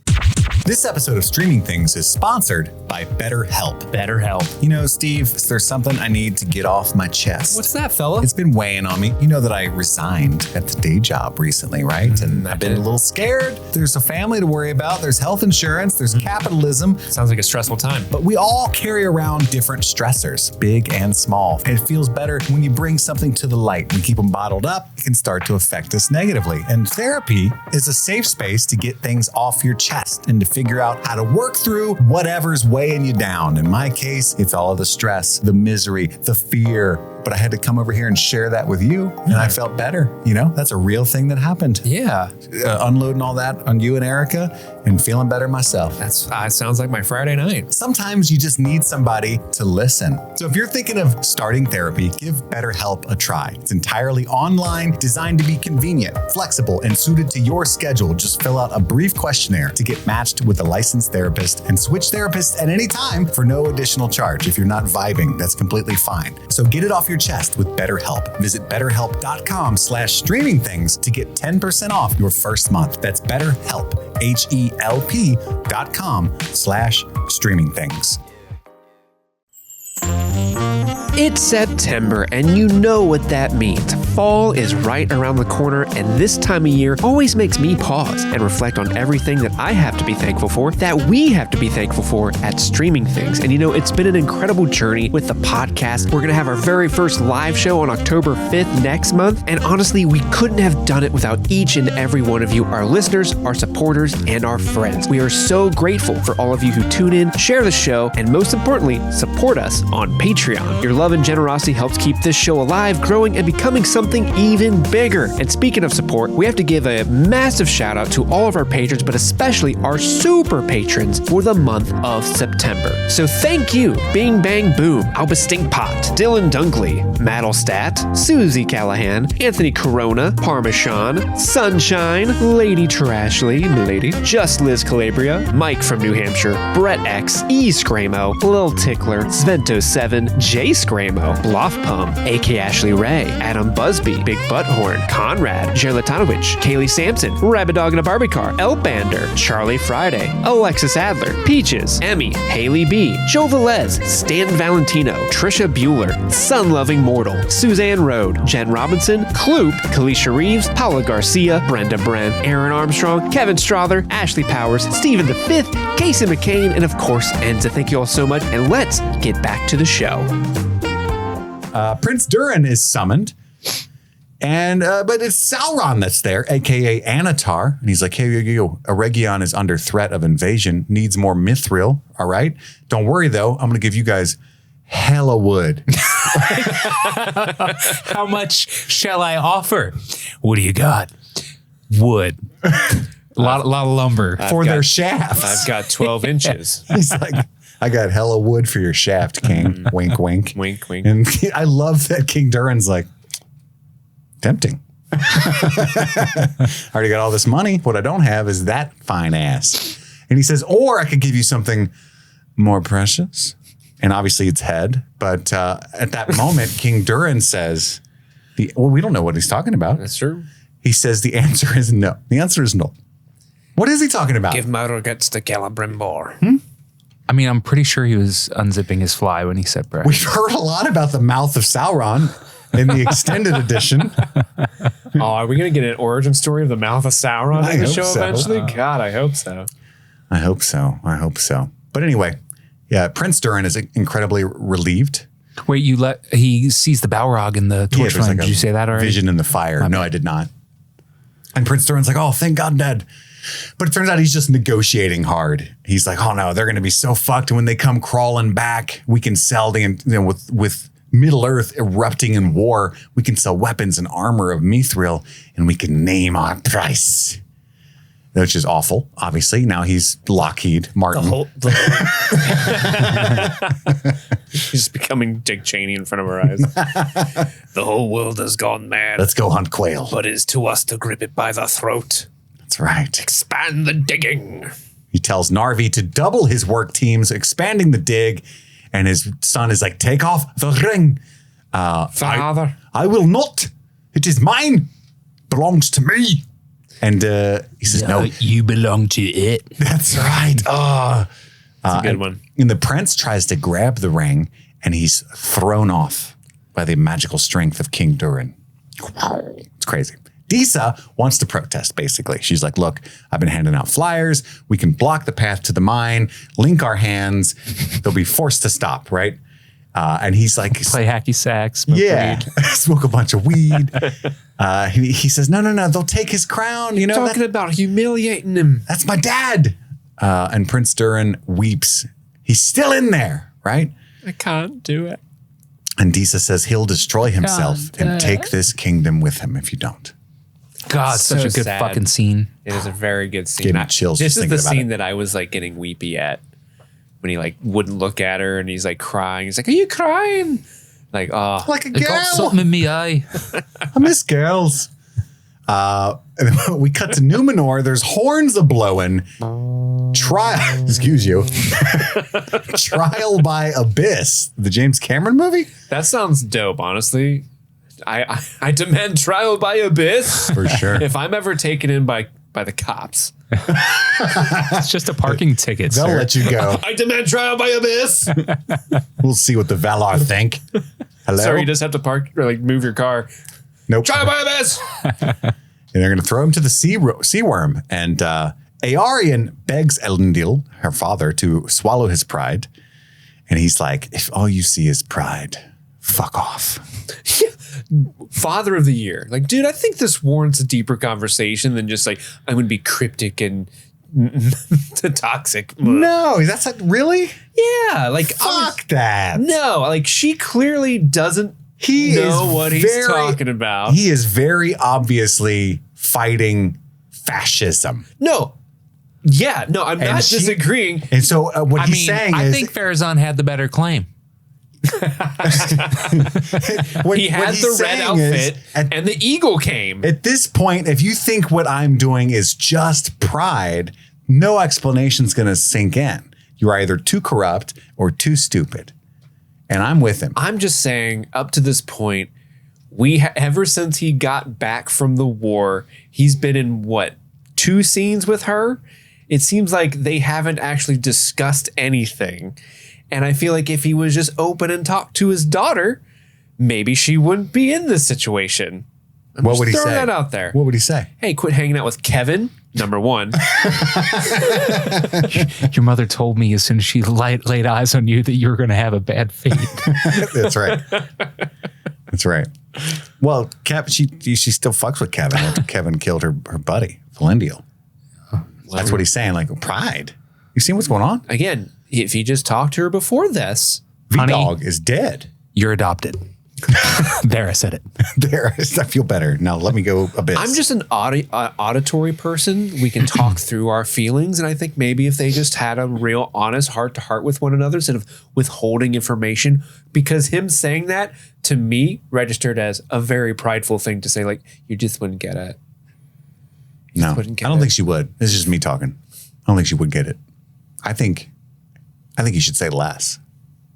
This episode of Streaming Things is sponsored by BetterHelp.
BetterHelp.
You know, Steve, there's something I need to get off my chest.
What's that, fella?
It's been weighing on me. You know that I resigned at the day job recently, right? And I've been a little scared. There's a family to worry about. There's health insurance. There's capitalism.
Sounds like a stressful time.
But we all carry around different stressors, big and small. And it feels better when you bring something to the light and keep them bottled up. It can start to affect us negatively. And therapy is a safe space to get things off your chest and to figure out how to work through whatever's weighing you down. In my case, it's all of the stress, the misery, the fear. But I had to come over here and share that with you, and I felt better. You know, that's a real thing that happened.
Yeah.
Unloading all that on you and Erica and feeling better myself.
That sounds like my Friday night.
Sometimes you just need somebody to listen. So if you're thinking of starting therapy, give BetterHelp a try. It's entirely online, designed to be convenient, flexible, and suited to your schedule. Just fill out a brief questionnaire to get matched with a licensed therapist and switch therapists at any time for no additional charge. If you're not vibing, that's completely fine. So get it off your chest with BetterHelp. Visit BetterHelp.com/streamingthings to get 10% off your first month. That's BetterHelp, HELP.com/streamingthings.
It's September, and you know what that means. Fall is right around the corner, and this time of year always makes me pause and reflect on everything that I have to be thankful for, that we have to be thankful for at Streaming Things. And you know, it's been an incredible journey with the podcast. We're going to have our very first live show on October 5th next month, and honestly, we couldn't have done it without each and every one of you, our listeners, our supporters, and our friends. We are so grateful for all of you who tune in, share the show, and most importantly, support us on Patreon. Your love love and generosity helps keep this show alive, growing, and becoming something even bigger. And speaking of support, we have to give a massive shout out to all of our patrons, but especially our super patrons for the month of September. So thank you, Bing Bang Boom, Albus Stinkpot, Dylan Dunkley, Maddlestat, Susie Callahan, Anthony Corona, Parmesan, Sunshine, Lady Trashley, Milady, Just Liz Calabria, Mike from New Hampshire, Brett X, E Scramo, Lil Tickler, Svento7, Jay Scramo, Bloffpum, AK Ashley Ray, Adam Busby, Big Butthorn, Conrad, Jerlatanowicz, Kaylee Sampson, Rabbit Dog in a Barbie Car, El Bander, Charlie Friday, Alexis Adler, Peaches, Emmy, Haley B, Joe Velez, Stan Valentino, Trisha Bueller, Sun Loving Mortal, Suzanne Rode, Jen Robinson, Kloop, Kalisha Reeves, Paula Garcia, Brenda Bren, Aaron Armstrong, Kevin Strother, Ashley Powers, Stephen V, Casey McCain, and of course, Enza. Thank you all so much, and let's get back to the show.
Prince Durin is summoned, and but it's Sauron that's there, aka Anatar, and he's like, "Hey, yo, Eregion is under threat of invasion, needs more mithril. All right, don't worry though, I'm gonna give you guys hella wood."
How much shall I offer? What do you got? Wood. A lot of lumber.
For their shafts.
I've got 12 inches.
He's like, I got hella wood for your shaft, King. Wink, wink.
Wink, wink.
And I love that King Durin's like, tempting. I already got all this money. What I don't have is that fine ass. And he says, or I could give you something more precious. And obviously it's head. But at that moment, King Durin says, well, we don't know what he's talking about.
That's true.
He says the answer is no. The answer is no. What is he talking about?
Give my regrets to Celebrimbor.
I mean, I'm pretty sure he was unzipping his fly when he said bread.
We've heard a lot about the mouth of Sauron in the extended edition.
Oh, are we going to get an origin story of the mouth of Sauron in the show eventually? God, I hope so.
I hope so. I hope so. But anyway, yeah, Prince Durin is incredibly relieved.
Wait, he sees the Balrog in the torch flame. Did you say that already?
Vision in the fire. No, I did not. And Prince Durin's like, oh, thank God I'm dead. But it turns out he's just negotiating hard. He's like, oh no, they're going to be so fucked when they come crawling back. We can sell with Middle Earth erupting in war. We can sell weapons and armor of mithril, and we can name our price. Which is awful, obviously. Now he's Lockheed Martin.
He's just becoming Dick Cheney in front of our eyes. The whole world has gone mad.
Let's go hunt quail.
But it is to us to grip it by the throat.
That's right.
Expand the digging.
He tells Narvi to double his work teams, expanding the dig. And his son is like, take off the ring.
Father.
I will not. It is mine. Belongs to me. And he says, no.
You belong to it.
That's right.
That's a good one.
And the prince tries to grab the ring, and he's thrown off by the magical strength of King Durin. It's crazy. Disa wants to protest, basically. She's like, look, I've been handing out flyers. We can block the path to the mine, link our hands. They'll be forced to stop, right? And he's like...
Play hacky sax. Smoke
weed. Smoke a bunch of weed. He says, no. They'll take his crown. You know,
talking about humiliating him.
That's my dad. And Prince Durin weeps. He's still in there, right?
I can't do it.
And Disa says he'll destroy himself and take this kingdom with him if you don't.
God, such a good
sad.
fucking scene.
It is a very good scene.
Gave me chills.
This is the scene
it.
that I was like getting weepy at when he like wouldn't look at her and he's like crying. He's like, "Are you crying?" Like, oh,
like a
I
girl.
got something in me eye.
I miss girls. And then we cut to Numenor. There's horns a blowing. Excuse you. Trial by Abyss, the James Cameron movie.
that sounds dope. Honestly, I demand trial by Abyss
For sure.
if I'm ever taken in by the cops.
It's just a parking ticket,
They'll
sir.
let you go.
I demand trial by Abyss.
We'll see what the Valar think. Hello?
Sorry, you just have to park or like move your car.
Nope.
Trial by Abyss.
And they're going to throw him to the sea worm. And Aarion begs Elendil, her father, to swallow his pride. And he's like, if all you see is pride, fuck off.
Father of the year. Like, dude, I think this warrants a deeper conversation than just like, I'm going to be cryptic and toxic.
No, that's like, really?
Yeah, like
Fuck that.
No, like she clearly doesn't
He
know
is
what he's talking about.
He is very obviously fighting fascism.
No. Yeah, no, I'm
And
not
she-
disagreeing.
And so what
I
he's
mean,
saying
I
is
think Farazan had the better claim.
what,
He
what
had
he's
the red
saying is,
outfit and the eagle came.
at this point, if you think what I'm doing is just pride, no explanation's going to sink in. You're either too corrupt or too stupid. And I'm with him.
I'm just saying, up to this point, ever since he got back from the war, he's been in what, 2 scenes with her? It seems like they haven't actually discussed anything. And I feel like if he was just open and talked to his daughter, maybe she wouldn't be in this situation.
What would he say?
Throw that out there.
What would he say?
Hey, quit hanging out with Kevin. Number 1.
Your mother told me as soon as she laid eyes on you that you were going to have a bad fate.
That's right. That's right. Well, she still fucks with Kevin after Kevin killed her buddy, Valendial. That's what he's saying. Like, pride. You see what's going on?
Again, if he just talked to her before this,
V-Dog is dead.
You're adopted. There, I said it.
There, I feel better. Now let me go Abyss.
I'm just an auditory person. We can talk through our feelings. And I think maybe if they just had a real honest heart to heart with one another instead of withholding information, because him saying that to me registered as a very prideful thing to say, like, you just wouldn't get it.
No, I
wouldn't get
don't
it.
think she would. This is just me talking. I don't think she would get it. I think he should say less.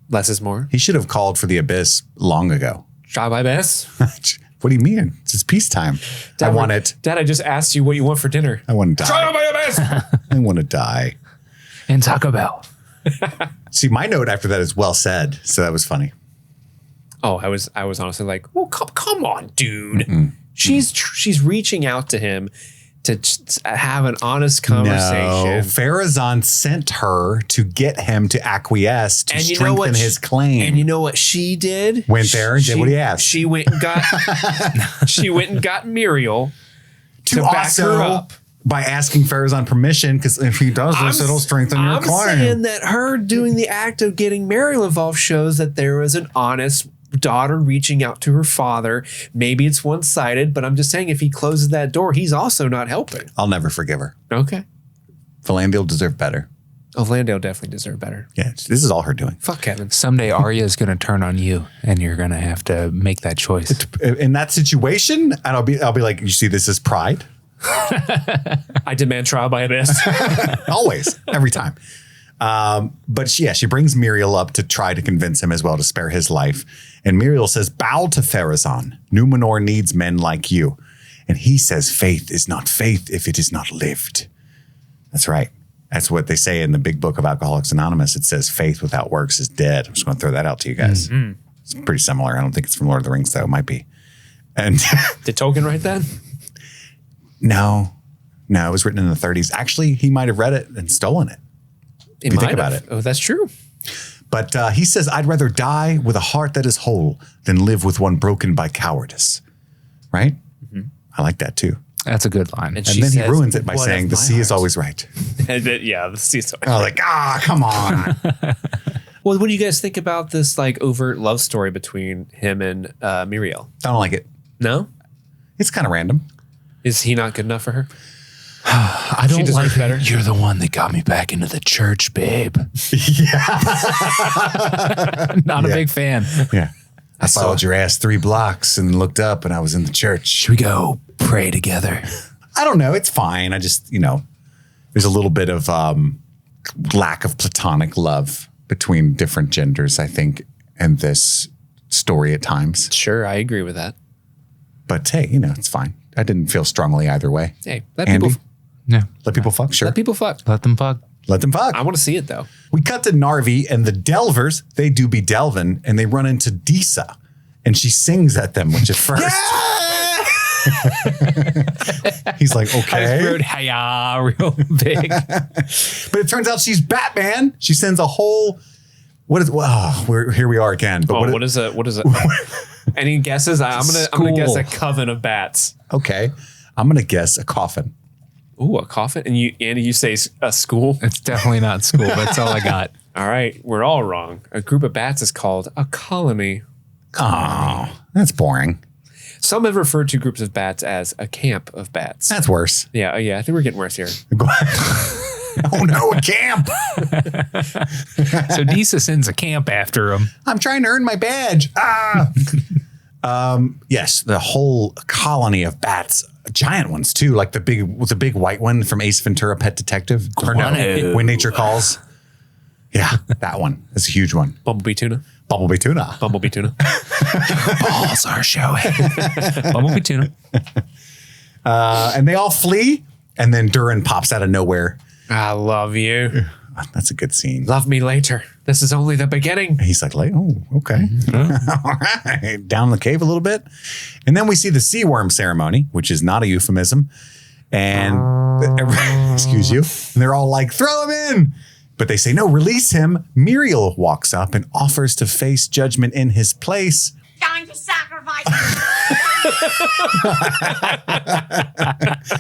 Less is more.
He should have called for the Abyss long ago.
Try my best.
What do you mean? It's peacetime. I want it.
Dad, I just asked you what you want for dinner.
I want to
Try
die.
my best.
I want to die.
And Taco Bell.
See, my note after that is well said. So that was funny.
Oh, I was honestly like, well, come on, dude. She's reaching out to him to have an honest conversation.
No, Farazan sent her to get him to acquiesce to strengthen his claim.
And you know what she did?
Went there and did what he asked.
She went and got Muriel to back
also,
her up.
by asking Farazan permission, because if he does this, it'll strengthen your claim.
I'm saying that her doing the act of getting Muriel involved shows that there was an honest daughter reaching out to her father. Maybe it's one-sided, but I'm just saying if he closes that door, he's also not helping.
I'll never forgive her.
Okay.
Valandiel deserved better.
Orlando definitely deserved better.
Yeah, this is all her doing.
Fuck Kevin.
Someday Arya is going to turn on you, and you're going to have to make that choice.
In that situation, and I'll be like, you see, this is pride.
I demand trial by abyss.
Always, every time. But she brings Muriel up to try to convince him as well to spare his life. And Muriel says, bow to Farazan. Numenor needs men like you. And he says, faith is not faith if it is not lived. That's right. That's what they say in the big book of Alcoholics Anonymous. It says faith without works is dead. I'm just going to throw that out to you guys. Mm-hmm. It's pretty similar. I don't think it's from Lord of the Rings, though. It might be. And
Did Tolkien write that?
No, it was written in the 30s. Actually, he might have read it and stolen it.
If
you think about it.
Oh, that's true.
But he says, I'd rather die with a heart that is whole than live with one broken by cowardice. Right? Mm-hmm. I like that too.
That's a good line.
And then he ruins it by
"What
saying
of
the
my
sea is
heart?"
always right.
Yeah, the sea is always
I was like, come on.
Well, what do you guys think about this like overt love story between him and Muriel?
I don't like it.
No?
It's kind of random.
Is he not good enough for her?
I don't
deserves
like
better.
You're the one that got me back into the church, babe. Not a big fan.
Yeah. I followed your ass 3 blocks and looked up and I was in the church.
Should we go pray together?
I don't know. It's fine. I just, there's a little bit of lack of platonic love between different genders, I think, in this story at times.
Sure, I agree with that.
But hey, it's fine. I didn't feel strongly either way.
Hey, let
Andy?
people
No.
Let people fuck, sure.
let people fuck.
Let them fuck.
Let them fuck.
I want to see it though.
We cut to Narvi and the Delvers. They do be delving and they run into Disa and she sings at them, which at first he's like,
I
okay.
wrote "Hiya" real big.
But it turns out she's Batman. She sends a whole, here we are again. But
What is it? Any guesses? I'm gonna guess a coven of bats.
Okay. I'm going to guess a coffin.
Ooh, a coffin? And Andy, you say a school?
It's definitely not school. That's all I got.
All right, we're all wrong. A group of bats is called a colony.
Oh, that's boring.
Some have referred to groups of bats as a camp of bats.
That's worse.
Yeah, I think we're getting worse here.
Oh no, a camp.
So Disa sends a camp after him.
I'm trying to earn my badge. Yes, the whole colony of bats, giant ones too, like the big white one from Ace Ventura: Pet Detective. Or no, When Nature Calls. Yeah, that one. It's a huge one.
Bumblebee tuna.
Bumblebee tuna.
Bumblebee tuna.
Balls are showing. Bumblebee tuna.
And they all flee, and then Durin pops out of nowhere.
I love you.
That's a good scene.
Love me later. This is only the beginning.
He's like, oh, okay. All right. Down the cave a little bit. And then we see the sea worm ceremony, which is not a euphemism. And excuse you. And they're all like, throw him in. But they say, no, release him. Muriel walks up and offers to face judgment in his place.
Time to sacrifice.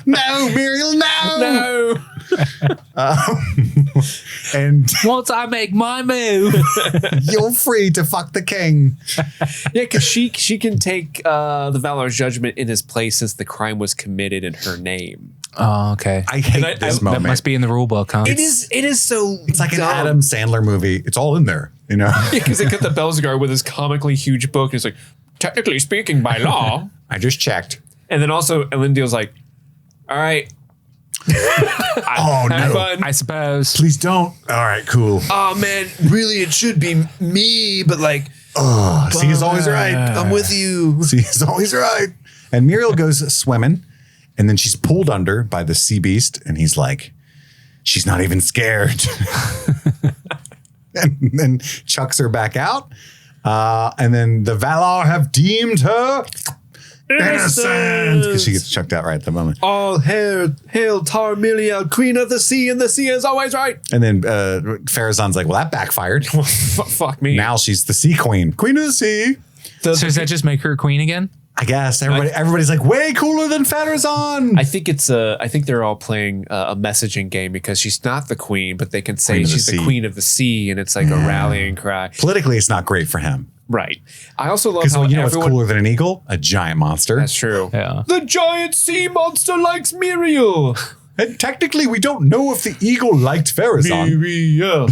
No, Muriel, no.
No.
And
Once I make my move.
you're free to fuck the king.
Yeah, because she can take the Valor's judgment in his place since the crime was committed in her name.
Oh, okay.
I hate this
That
moment.
must be in the rule book, huh?
It is so.
It's like an Adam Sandler movie. It's all in there, you know?
Because they cut the Belzegar with his comically huge book. And it's like, technically speaking, by law.
I just checked.
And then also, Elendil's like, all right.
Oh,
Have
no.
fun.
I suppose.
Please don't. All right, cool.
Oh, man, really, it should be me, but like,
C is always right.
I'm with you.
C is always right. And Muriel goes swimming, and then she's pulled under by the sea beast, and he's like, she's not even scared. And then chucks her back out. And then the Valar have deemed her innocent because she gets chucked out right at the moment.
All hail Tarmilia, queen of the sea, and the sea is always right.
And then Pharazon's like, well, that backfired.
Fuck me.
Now she's the sea queen. Queen of the sea.
So does that just make her queen again?
I guess everybody's like way cooler than Pharazon.
I think they're all playing a messaging game because she's not the queen, but they can say
Queen of the
she's the
sea.
queen of the sea, and it's like a rallying cry.
Politically, it's not great for him.
Right. I also love
Because
how
you know what's
everyone.
cooler than an eagle? A giant monster.
That's true.
Yeah.
The giant sea monster likes Muriel.
And technically, we don't know if the eagle liked Pharazon.
Muriel.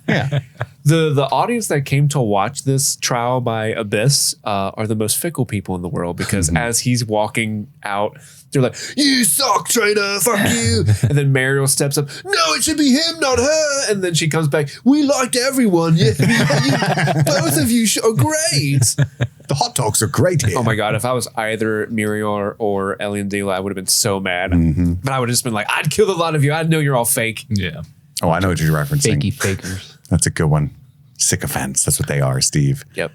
Yeah.
The audience that came to watch this trial by Abyss are the most fickle people in the world because as he's walking out, they're like, you suck, traitor, fuck you. And then Mariel steps up, no, it should be him, not her. And then she comes back, we liked everyone. Yeah, both of you are great.
The hot dogs are great here.
Oh my God, if I was either Muriel or Elendil, I would have been so mad. But I would have just been like, I'd kill the lot of you. I'd know you're all fake.
Yeah.
Oh, I know what you're referencing.
Fakey fakers.
That's a good one. Sycophants. That's what they are, Steve.
Yep.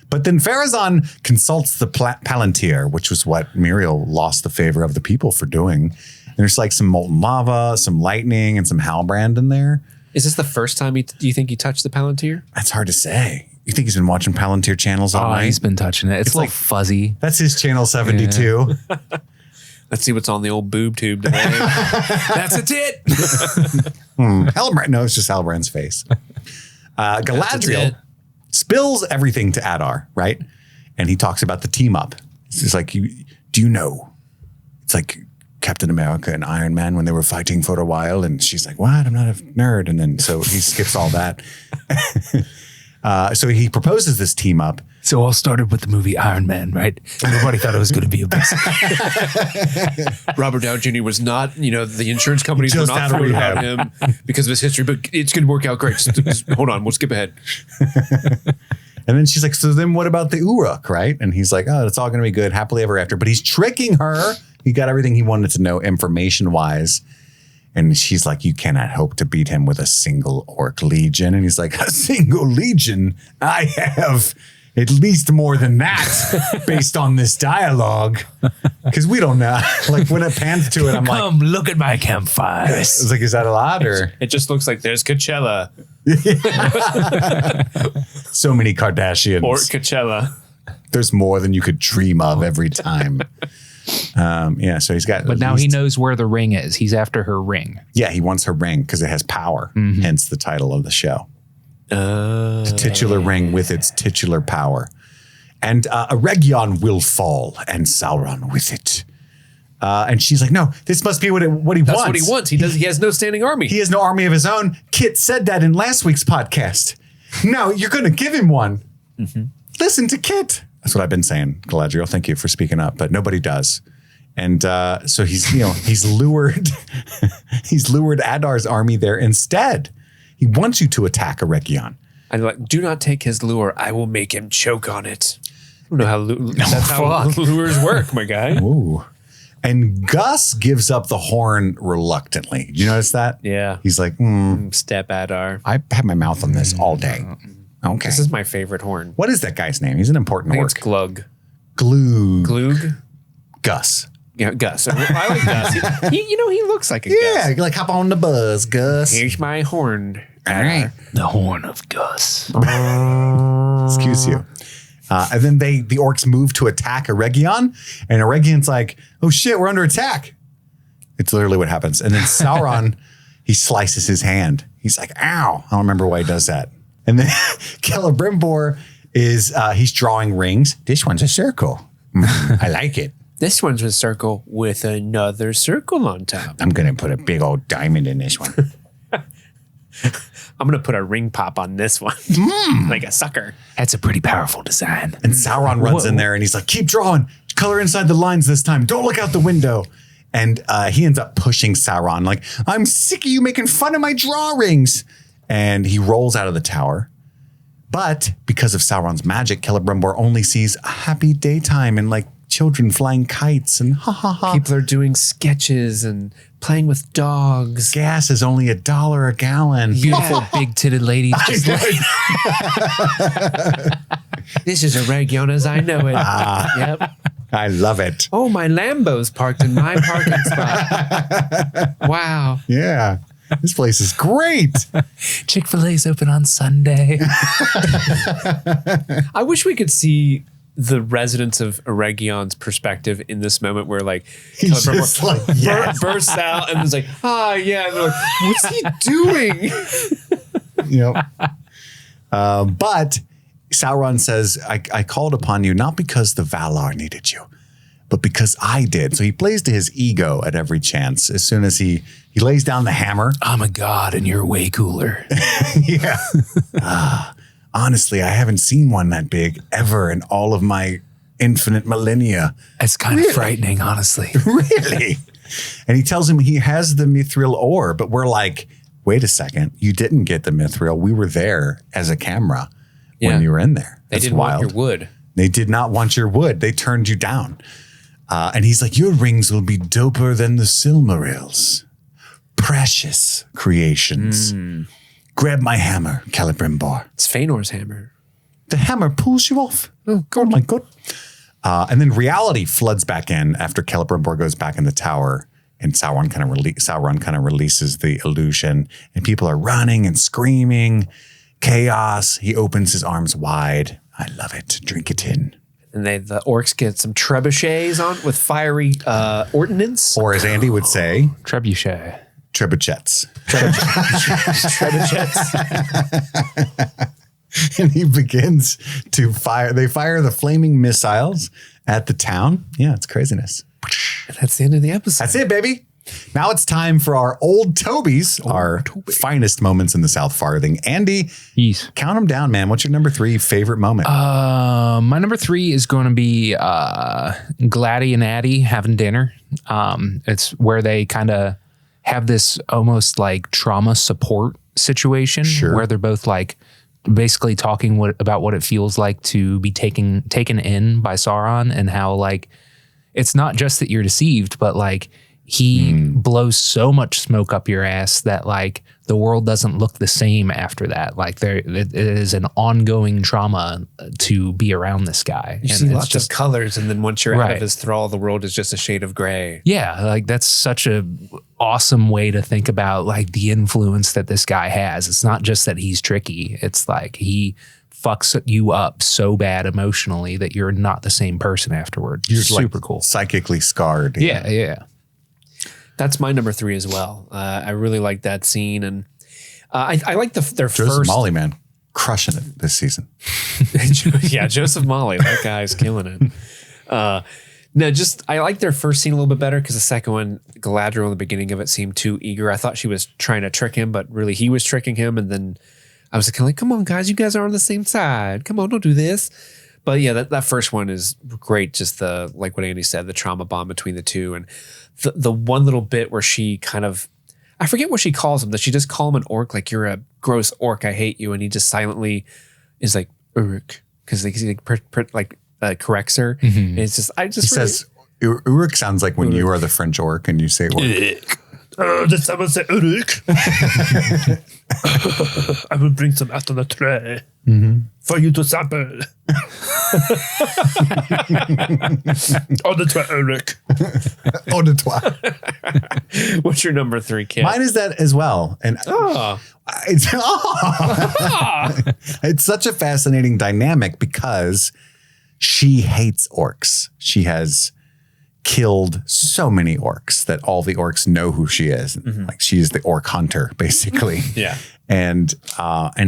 But then Pharazon consults the Palantir, which was what Muriel lost the favor of the people for doing. And there's like some molten lava, some lightning, and some Halbrand in there.
Is this the first time do you think he touched the Palantir?
That's hard to say. You think he's been watching Palantir channels all
Oh,
night?
he's been touching it. It's
It's
like
like-
fuzzy.
That's his channel 72.
Let's see what's on the old boob tube today. That's a tit.
Halbrand. No, it's just Halbrand's face. Galadriel spills everything to Adar, right? And he talks about the team up. It's just like, do you know? It's like Captain America and Iron Man when they were fighting for a while. And she's like, what? I'm not a nerd. And then so he skips all that. So he proposes this team up.
So all started with the movie Iron Man, right? Nobody thought it was going to be a best.
Robert Downey Jr. was not, the insurance companies
Just
were not
out of
thrilled about
rehab.
him because of his history, but it's going to work out great. Just hold on, we'll skip ahead.
And then she's like, so then what about the Uruk, right? And he's like, oh, it's all going to be good, happily ever after. But he's tricking her. He got everything he wanted to know information-wise. And she's like, you cannot hope to beat him with a single orc legion. And he's like, a single legion? I have at least more than that based on this dialogue. Because we don't know. Like when it pans to it, I'm like,
Come look at my campfires.
it's like, is that a lot? Or
It just looks like there's Coachella
so many Kardashians.
or Coachella.
There's more than you could dream of every time. Yeah, so he's got.
But now he knows where the ring is. He's after her ring.
Yeah, he wants her ring because it has power. Hence the title of the show. The titular ring with its titular power. And a Region will fall, and Sauron with it. And she's like, no, this must be what he wants.
That's what he wants. He has no standing army.
He has no army of his own. Kit said that in last week's podcast. No, you're going to give him one. Listen to Kit. That's what I've been saying, Galadriel. Thank you for speaking up, but nobody does. And so he's lured Adar's army there instead. He wants you to attack a Region.
I'm like, do not take his lure. I will make him choke on it. I don't know how that's how lures work, my guy.
Ooh. And Gus gives up the horn reluctantly. Did you notice that?
Yeah.
He's like,
Step Adar.
I had my mouth on this all day. Okay.
This is my favorite horn.
What is that guy's name? He's an important
I think
orc.
it's Glug.
Gloog.
Gus.
Gus.
Yeah, Gus. I like Gus. He looks like a
Yeah,
Gus.
like hop on the buzz, Gus.
Here's my horn.
All right.
The horn of Gus.
Excuse you. And then the orcs move to attack a Region, and a Region's like, oh shit, we're under attack. It's literally what happens. And then Sauron, he slices his hand. He's like, ow. I don't remember why he does that. And then Celebrimbor he's drawing rings. This one's a circle. I like it.
This one's a circle with another circle on top.
I'm going to put a big old diamond in this one.
I'm going to put a ring pop on this one. Like a sucker.
That's a pretty powerful design.
And Sauron runs in there and he's like, keep drawing. Color inside the lines this time. Don't look out the window. And he ends up pushing Sauron like, I'm sick of you making fun of my drawings. And he rolls out of the tower. But because of Sauron's magic, Celebrimbor only sees a happy daytime and like children flying kites and ha ha ha.
People are doing sketches and playing with dogs.
Gas is only $1 a gallon.
Beautiful big-titted ladies. Just
This is a Region as I know it. Yep.
I love it.
Oh, my Lambo's parked in my parking spot. Wow.
Yeah. This place is great.
Chick-fil-A's open on Sunday.
I wish we could see the residents of Region's perspective in this moment where like
He's just like, yes.
bursts out and is like, yeah. And they're like, what's he doing?
Yep. But Sauron says, I called upon you not because the Valar needed you, but because I did. So he plays to his ego at every chance. As soon as he lays down the hammer.
I'm a god and you're way cooler.
Yeah. Honestly, I haven't seen one that big ever in all of my infinite millennia.
It's kind of frightening, honestly.
Really? And he tells him he has the mithril ore, but we're like, wait a second, you didn't get the mithril. We were there as a camera when you were in there.
They didn't want your wood.
They did not want your wood. They turned you down. And he's like, your rings will be doper than the Silmarils. Precious creations. Grab my hammer, Celebrimbor.
It's Feanor's hammer.
The hammer pulls you off. Oh my God. And then reality floods back in after Celebrimbor goes back in the tower and Sauron kind of releases the illusion and people are running and screaming. Chaos. He opens his arms wide. I love it. Drink it in.
And the orcs get some trebuchets on with fiery ordnance.
Or as Andy would say,
Trebuchet.
trebuchets.
Trebuchets.
And he begins to fire. They fire the flaming missiles at the town. Yeah, it's craziness.
That's the end of the episode.
That's it, baby. Now it's time for our old Tobeys, finest moments in the South Farthing. Andy,
Yes.
count them down, man. What's your number 3 favorite moment?
My number 3 is going to be Gladdy and Addie having dinner. It's where they kind of have this almost like trauma support situation where they're both like basically talking about what it feels like to be taken in by Sauron and how like it's not just that you're deceived, but like he blows so much smoke up your ass that like the world doesn't look the same after that. Like it is an ongoing trauma to be around this guy.
You see lots of colors, and then once you're out
Right.
of his thrall, the world is just a shade of gray.
Yeah, like that's such a awesome way to think about like the influence that this guy has. It's not just that he's tricky. It's like he fucks you up so bad emotionally that you're not the same person afterward.
You're
super
like
cool.
psychically scarred.
Yeah.
That's my number 3 as well. I really like that scene, and I like their
Joseph
first.
Molly, man, crushing it this season.
Yeah, Joseph Molly, that guy's killing it. No, just I like their first scene a little bit better because the second one, Galadriel in the beginning of it seemed too eager. I thought she was trying to trick him, but really he was tricking him. And then I was kind of like, come on, guys, you guys are on the same side. Come on, don't do this. But yeah, that first one is great. Just like what Andy said, the trauma bond between the two. And the one little bit where she kind of, I forget what she calls him. Does she just call him an orc? Like, you're a gross orc. I hate you. And he just silently is like, Uruk. Because he corrects her. And it's just,
He says, Uruk sounds like when you are the French orc and you say orc.
Did someone say Uruk? I will bring some out on a tray for you to sample. On the tray, Uruk.
Oh, de toi.
What's your number 3, kid?
Mine is that as well. And it's, it's such a fascinating dynamic because she hates orcs. She has killed so many orcs that all the orcs know who she is. Like, she's the orc hunter, basically.
Yeah.
And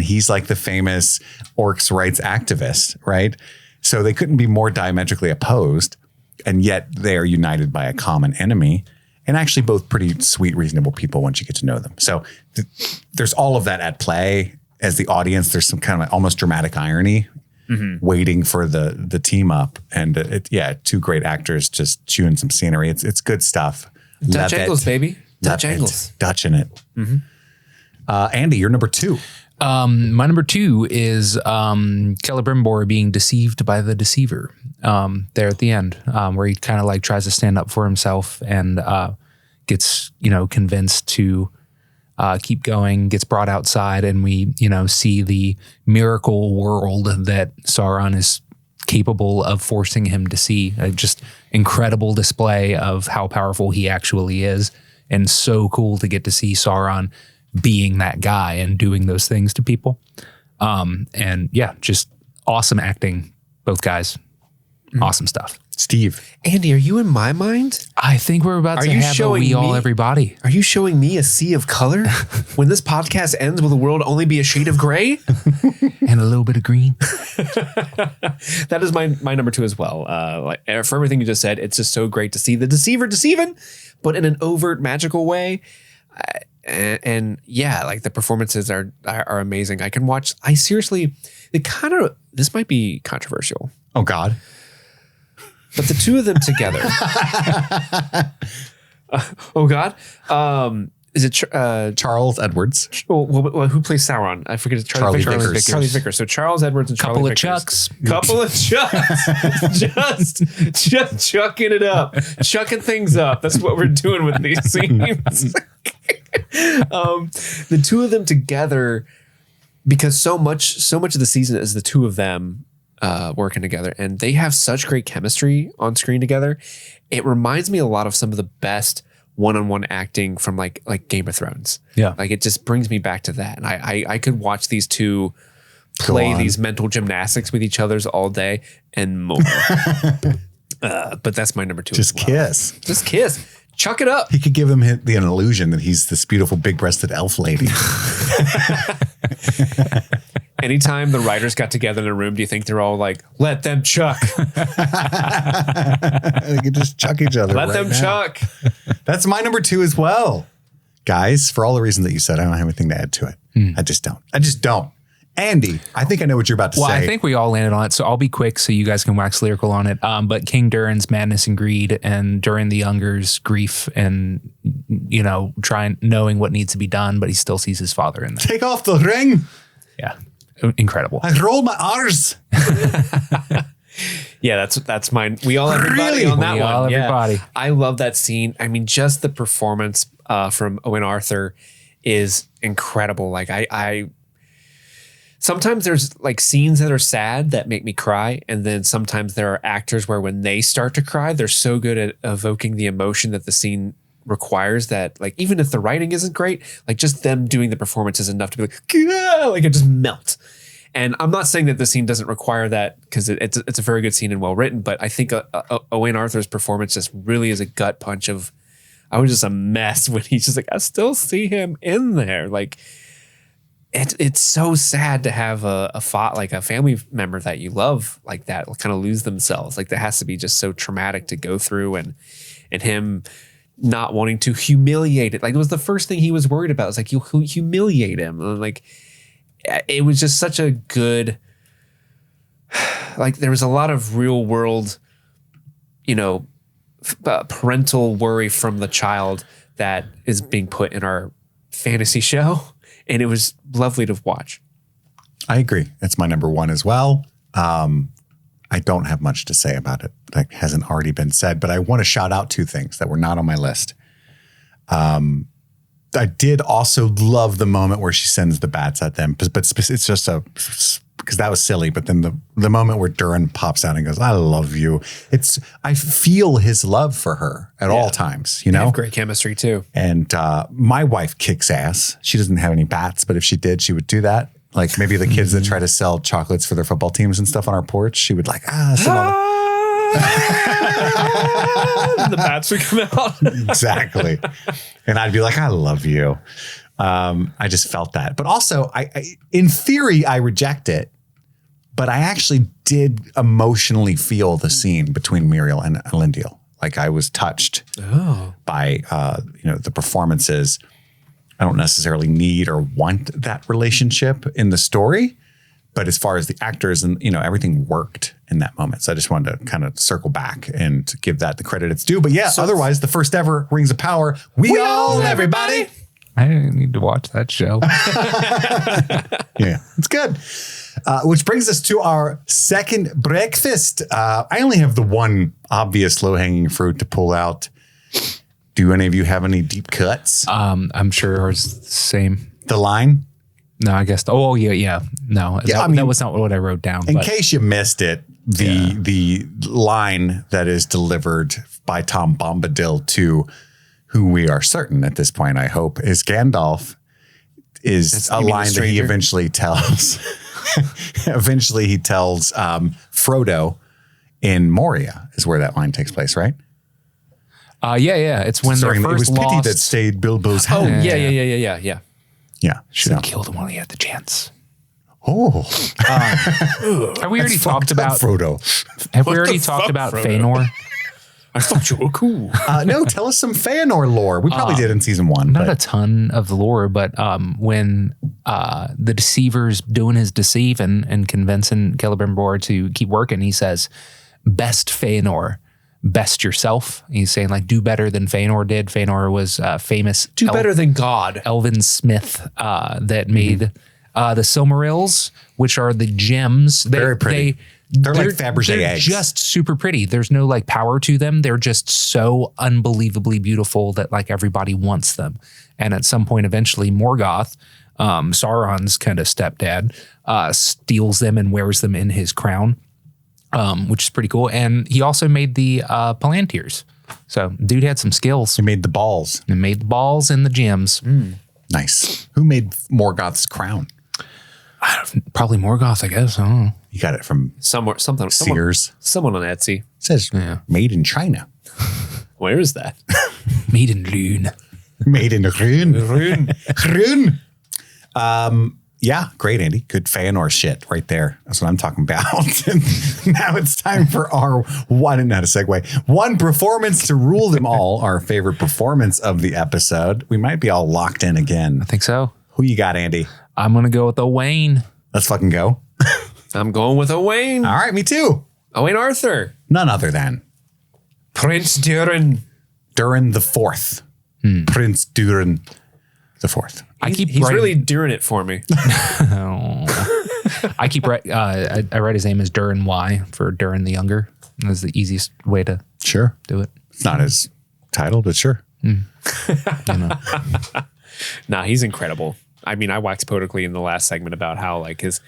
he's like the famous orcs rights activist, right? So they couldn't be more diametrically opposed, and yet they are united by a common enemy, and actually both pretty sweet, reasonable people once you get to know them. So there's all of that at play. As the audience, there's some kind of almost dramatic irony waiting for the team up. And two great actors just chewing some scenery. It's good stuff.
Dutch angles, baby. Dutch angles.
Dutch in it. Andy, you're number 2.
My number 2 is Celebrimbor being deceived by the deceiver there at the end, where he kind of like tries to stand up for himself and gets, convinced to keep going, gets brought outside, and we, see the miracle world that Sauron is capable of forcing him to see. A just incredible display of how powerful he actually is, and so cool to get to see Sauron being that guy and doing those things to people. And yeah, just awesome acting, both guys. Awesome stuff.
Steve.
Andy, are you in my mind?
I think we're about to have a We All Everybody.
Are you showing me a sea of color? When this podcast ends, will the world only be a shade of gray?
And a little bit of green.
That is my number 2 as well. For everything you just said, it's just so great to see the deceiver deceiving, but in an overt, magical way. And yeah, like the performances are amazing. This might be controversial.
Oh, God.
But the two of them together. Oh, God. Is it
Charles Edwards?
Who plays Sauron? I forget.
Charlie Vickers.
Charlie Vickers. So Charles Edwards and Charlie Vickers. Couple of chucks. just chucking it up. Chucking things up. That's what we're doing with these scenes. The two of them together, because so much of the season is the two of them working together, and they have such great chemistry on screen together. It reminds me a lot of some of the best one-on-one acting from like Game of Thrones.
Yeah.
Like, it just brings me back to that. And I could watch these two play these mental gymnastics with each other's all day and more. But that's my number 2.
Just kiss.
Just kiss. Chuck it up.
He could give him an illusion that he's this beautiful big-breasted elf lady.
Anytime the writers got together in a room, do you think they're all like, let them chuck?
They could just chuck each other.
Let them chuck.
That's my number 2 as well. Guys, for all the reasons that you said, I don't have anything to add to it. I just don't. Andy, I think I know what you're about to say.
Well, I think we all landed on it, so I'll be quick so you guys can wax lyrical on it. But King Durin's madness and greed, and Durin the Younger's grief, and knowing what needs to be done, but he still sees his father in there.
Take off the ring.
Yeah, incredible.
I roll my R's.
Yeah, that's mine. We all everybody on that
We
one.
all everybody.
Yeah. I love that scene. I mean, just the performance from Owen Arthur is incredible. Like I sometimes there's like scenes that are sad that make me cry. And then sometimes there are actors where when they start to cry, they're so good at evoking the emotion that the scene requires that, like, even if the writing isn't great, like just them doing the performance is enough to be like, it just melts. And I'm not saying that the scene doesn't require that, because it's a very good scene and well written, but I think Owain Arthur's performance just really is a gut punch of, I was just a mess when he's just like, I still see him in there. Like, it's so sad to have a family member that you love like that kind of lose themselves. Like, that has to be just so traumatic to go through, and him not wanting to humiliate it. Like, it was the first thing he was worried about. It's like, you humiliate him. And like, it was just such a good, like, there was a lot of real world, parental worry from the child that is being put in our fantasy show. And it was lovely to watch.
I agree. It's my number one as well. I don't have much to say about it that hasn't already been said, but I want to shout out two things that were not on my list. I did also love the moment where she sends the bats at them, but it's just because that was silly. But then the moment where Durin pops out and goes, I love you. I feel his love for her at all times,
They have great chemistry too.
And my wife kicks ass. She doesn't have any bats, but if she did, she would do that. Like maybe the kids that try to sell chocolates for their football teams and stuff on our porch, she would like,
The bats would come out.
Exactly. And I'd be like, I love you. I just felt that. But also, I in theory, I reject it. But I actually did emotionally feel the scene between Muriel and Elendil. Like, I was touched by the performances. I don't necessarily need or want that relationship in the story. But as far as the actors and, everything worked in that moment. So I just wanted to kind of circle back and give that the credit it's due. But yeah, otherwise, the first ever Rings of Power. We own everybody.
I need to watch that show.
Yeah, it's good. Which brings us to our second breakfast. I only have the one obvious low-hanging fruit to pull out. Do any of you have any deep cuts?
I'm sure ours is the same.
The line?
No, I guess. No, that was not what I wrote down.
In case you missed it, the line that is delivered by Tom Bombadil to who we are certain at this point, I hope, is Gandalf, is a line that he eventually tells. Eventually he tells Frodo in Moria is where that line takes place, right?
Yeah. It's when they're first
it was
lost.
pity that stayed Bilbo's hand.
Oh, yeah.
Yeah.
Should have killed him while he had the chance.
Oh.
Have we already talked about
Frodo?
Have we already talked about Fëanor?
I thought you were cool.
No, tell us some Fëanor lore. We probably did in season one.
Not a ton of the lore, but when the deceiver's doing his deceiving and convincing Celebrimbor to keep working, he says, best Fëanor, best yourself. He's saying, like, do better than Fëanor did. Fëanor was famous.
Do better than God.
Elven smith that made the Silmarils, which are the gems.
Very pretty. They're like Fabergé eggs.
Just super pretty. There's no like power to them. They're just so unbelievably beautiful that like everybody wants them. And at some point, eventually, Morgoth, Sauron's kind of stepdad, steals them and wears them in his crown, which is pretty cool. And he also made the Palantirs. So dude had some skills.
He made the balls.
And made the balls and the gems.
Nice. Who made Morgoth's crown?
Probably Morgoth, I guess. I don't know.
You got it from Sears.
Someone on Etsy.
It says made in China.
Where is that?
Made in Lune.
Made in Rune. Rune. Yeah, great, Andy. Good Fëanor shit right there. That's what I'm talking about. And now it's time for our one, not a segue, one performance to rule them all, our favorite performance of the episode. We might be all locked in again.
I think so.
Who you got, Andy?
I'm going to go with Owain.
Let's fucking go.
I'm going with Owain.
All right, me too.
Owain Arthur.
None other than
Prince Durin.
Durin the Fourth. Prince Durin the Fourth.
He's really doing it for me.
I keep I write his name as Durin Y for Durin the Younger. That's the easiest way to do it.
It's not his title, but sure.
Nah, he's incredible. I mean, I waxed poetically in the last segment about how like his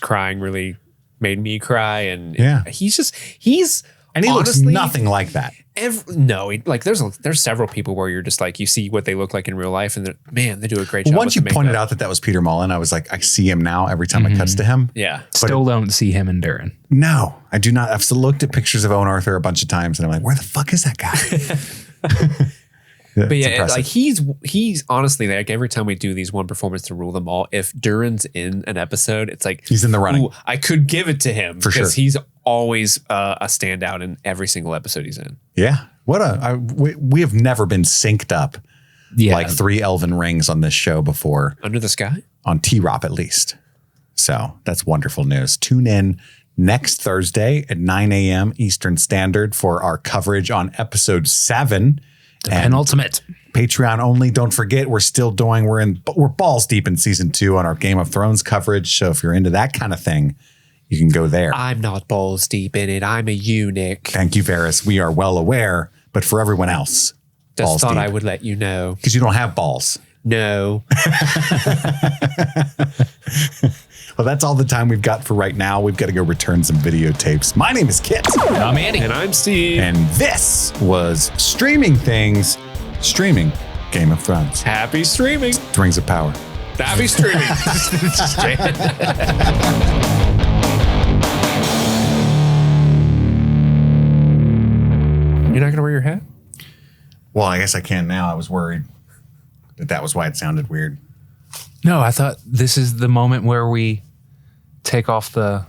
crying really made me cry, and he's
And he
honestly,
looks nothing like that.
There's several people where you're just like, you see what they look like in real life, and man, they do a great job.
Once you
with the
pointed
makeup.
out that was Peter Mullen, I was like, I see him now every time it cuts to him.
Yeah.
Still don't see him in Durin.
No, I do not. I've looked at pictures of Owen Arthur a bunch of times, and I'm like, where the fuck is that guy?
But
It's
yeah,
impressive.
like he's honestly, like, every time we do these one performance to rule them all, if Durin's in an episode, it's like
He's in the running.
ooh, I could give it to him
For
because
sure.
he's always a standout in every single episode he's in.
Yeah. We have never been synced up
Yeah.
like 3 elven rings on this show before,
Under the Sky.
on T-Rop at least. So that's wonderful news. Tune in next Thursday at 9 a.m. Eastern Standard for our coverage on episode 7. And
Penultimate.
Patreon only. Don't forget, we're balls deep in season 2 on our Game of Thrones coverage. So if you're into that kind of thing, you can go there.
I'm not balls deep in it. I'm a eunuch.
Thank you, Varys. We are well aware, but for everyone else,
Just
balls
thought
deep.
I would let you know.
Because you don't have balls.
No.
Well, that's all the time we've got for right now. We've got to go return some videotapes. My name is Kit.
I'm Andy.
And I'm Steve.
And this was Streaming Things, streaming Game of Thrones.
Happy streaming.
Rings of Power.
Happy streaming. You're not going to wear your hat?
Well, I guess I can now. I was worried that was why it sounded weird.
No, I thought this is the moment where we take off the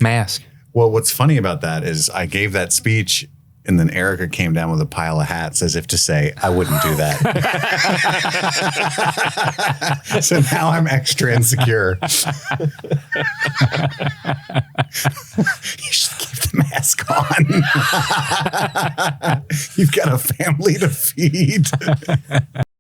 mask.
Well, what's funny about that is I gave that speech and then Erica came down with a pile of hats as if to say, I wouldn't do that. So now I'm extra insecure. You should keep the mask on. You've got a family to feed.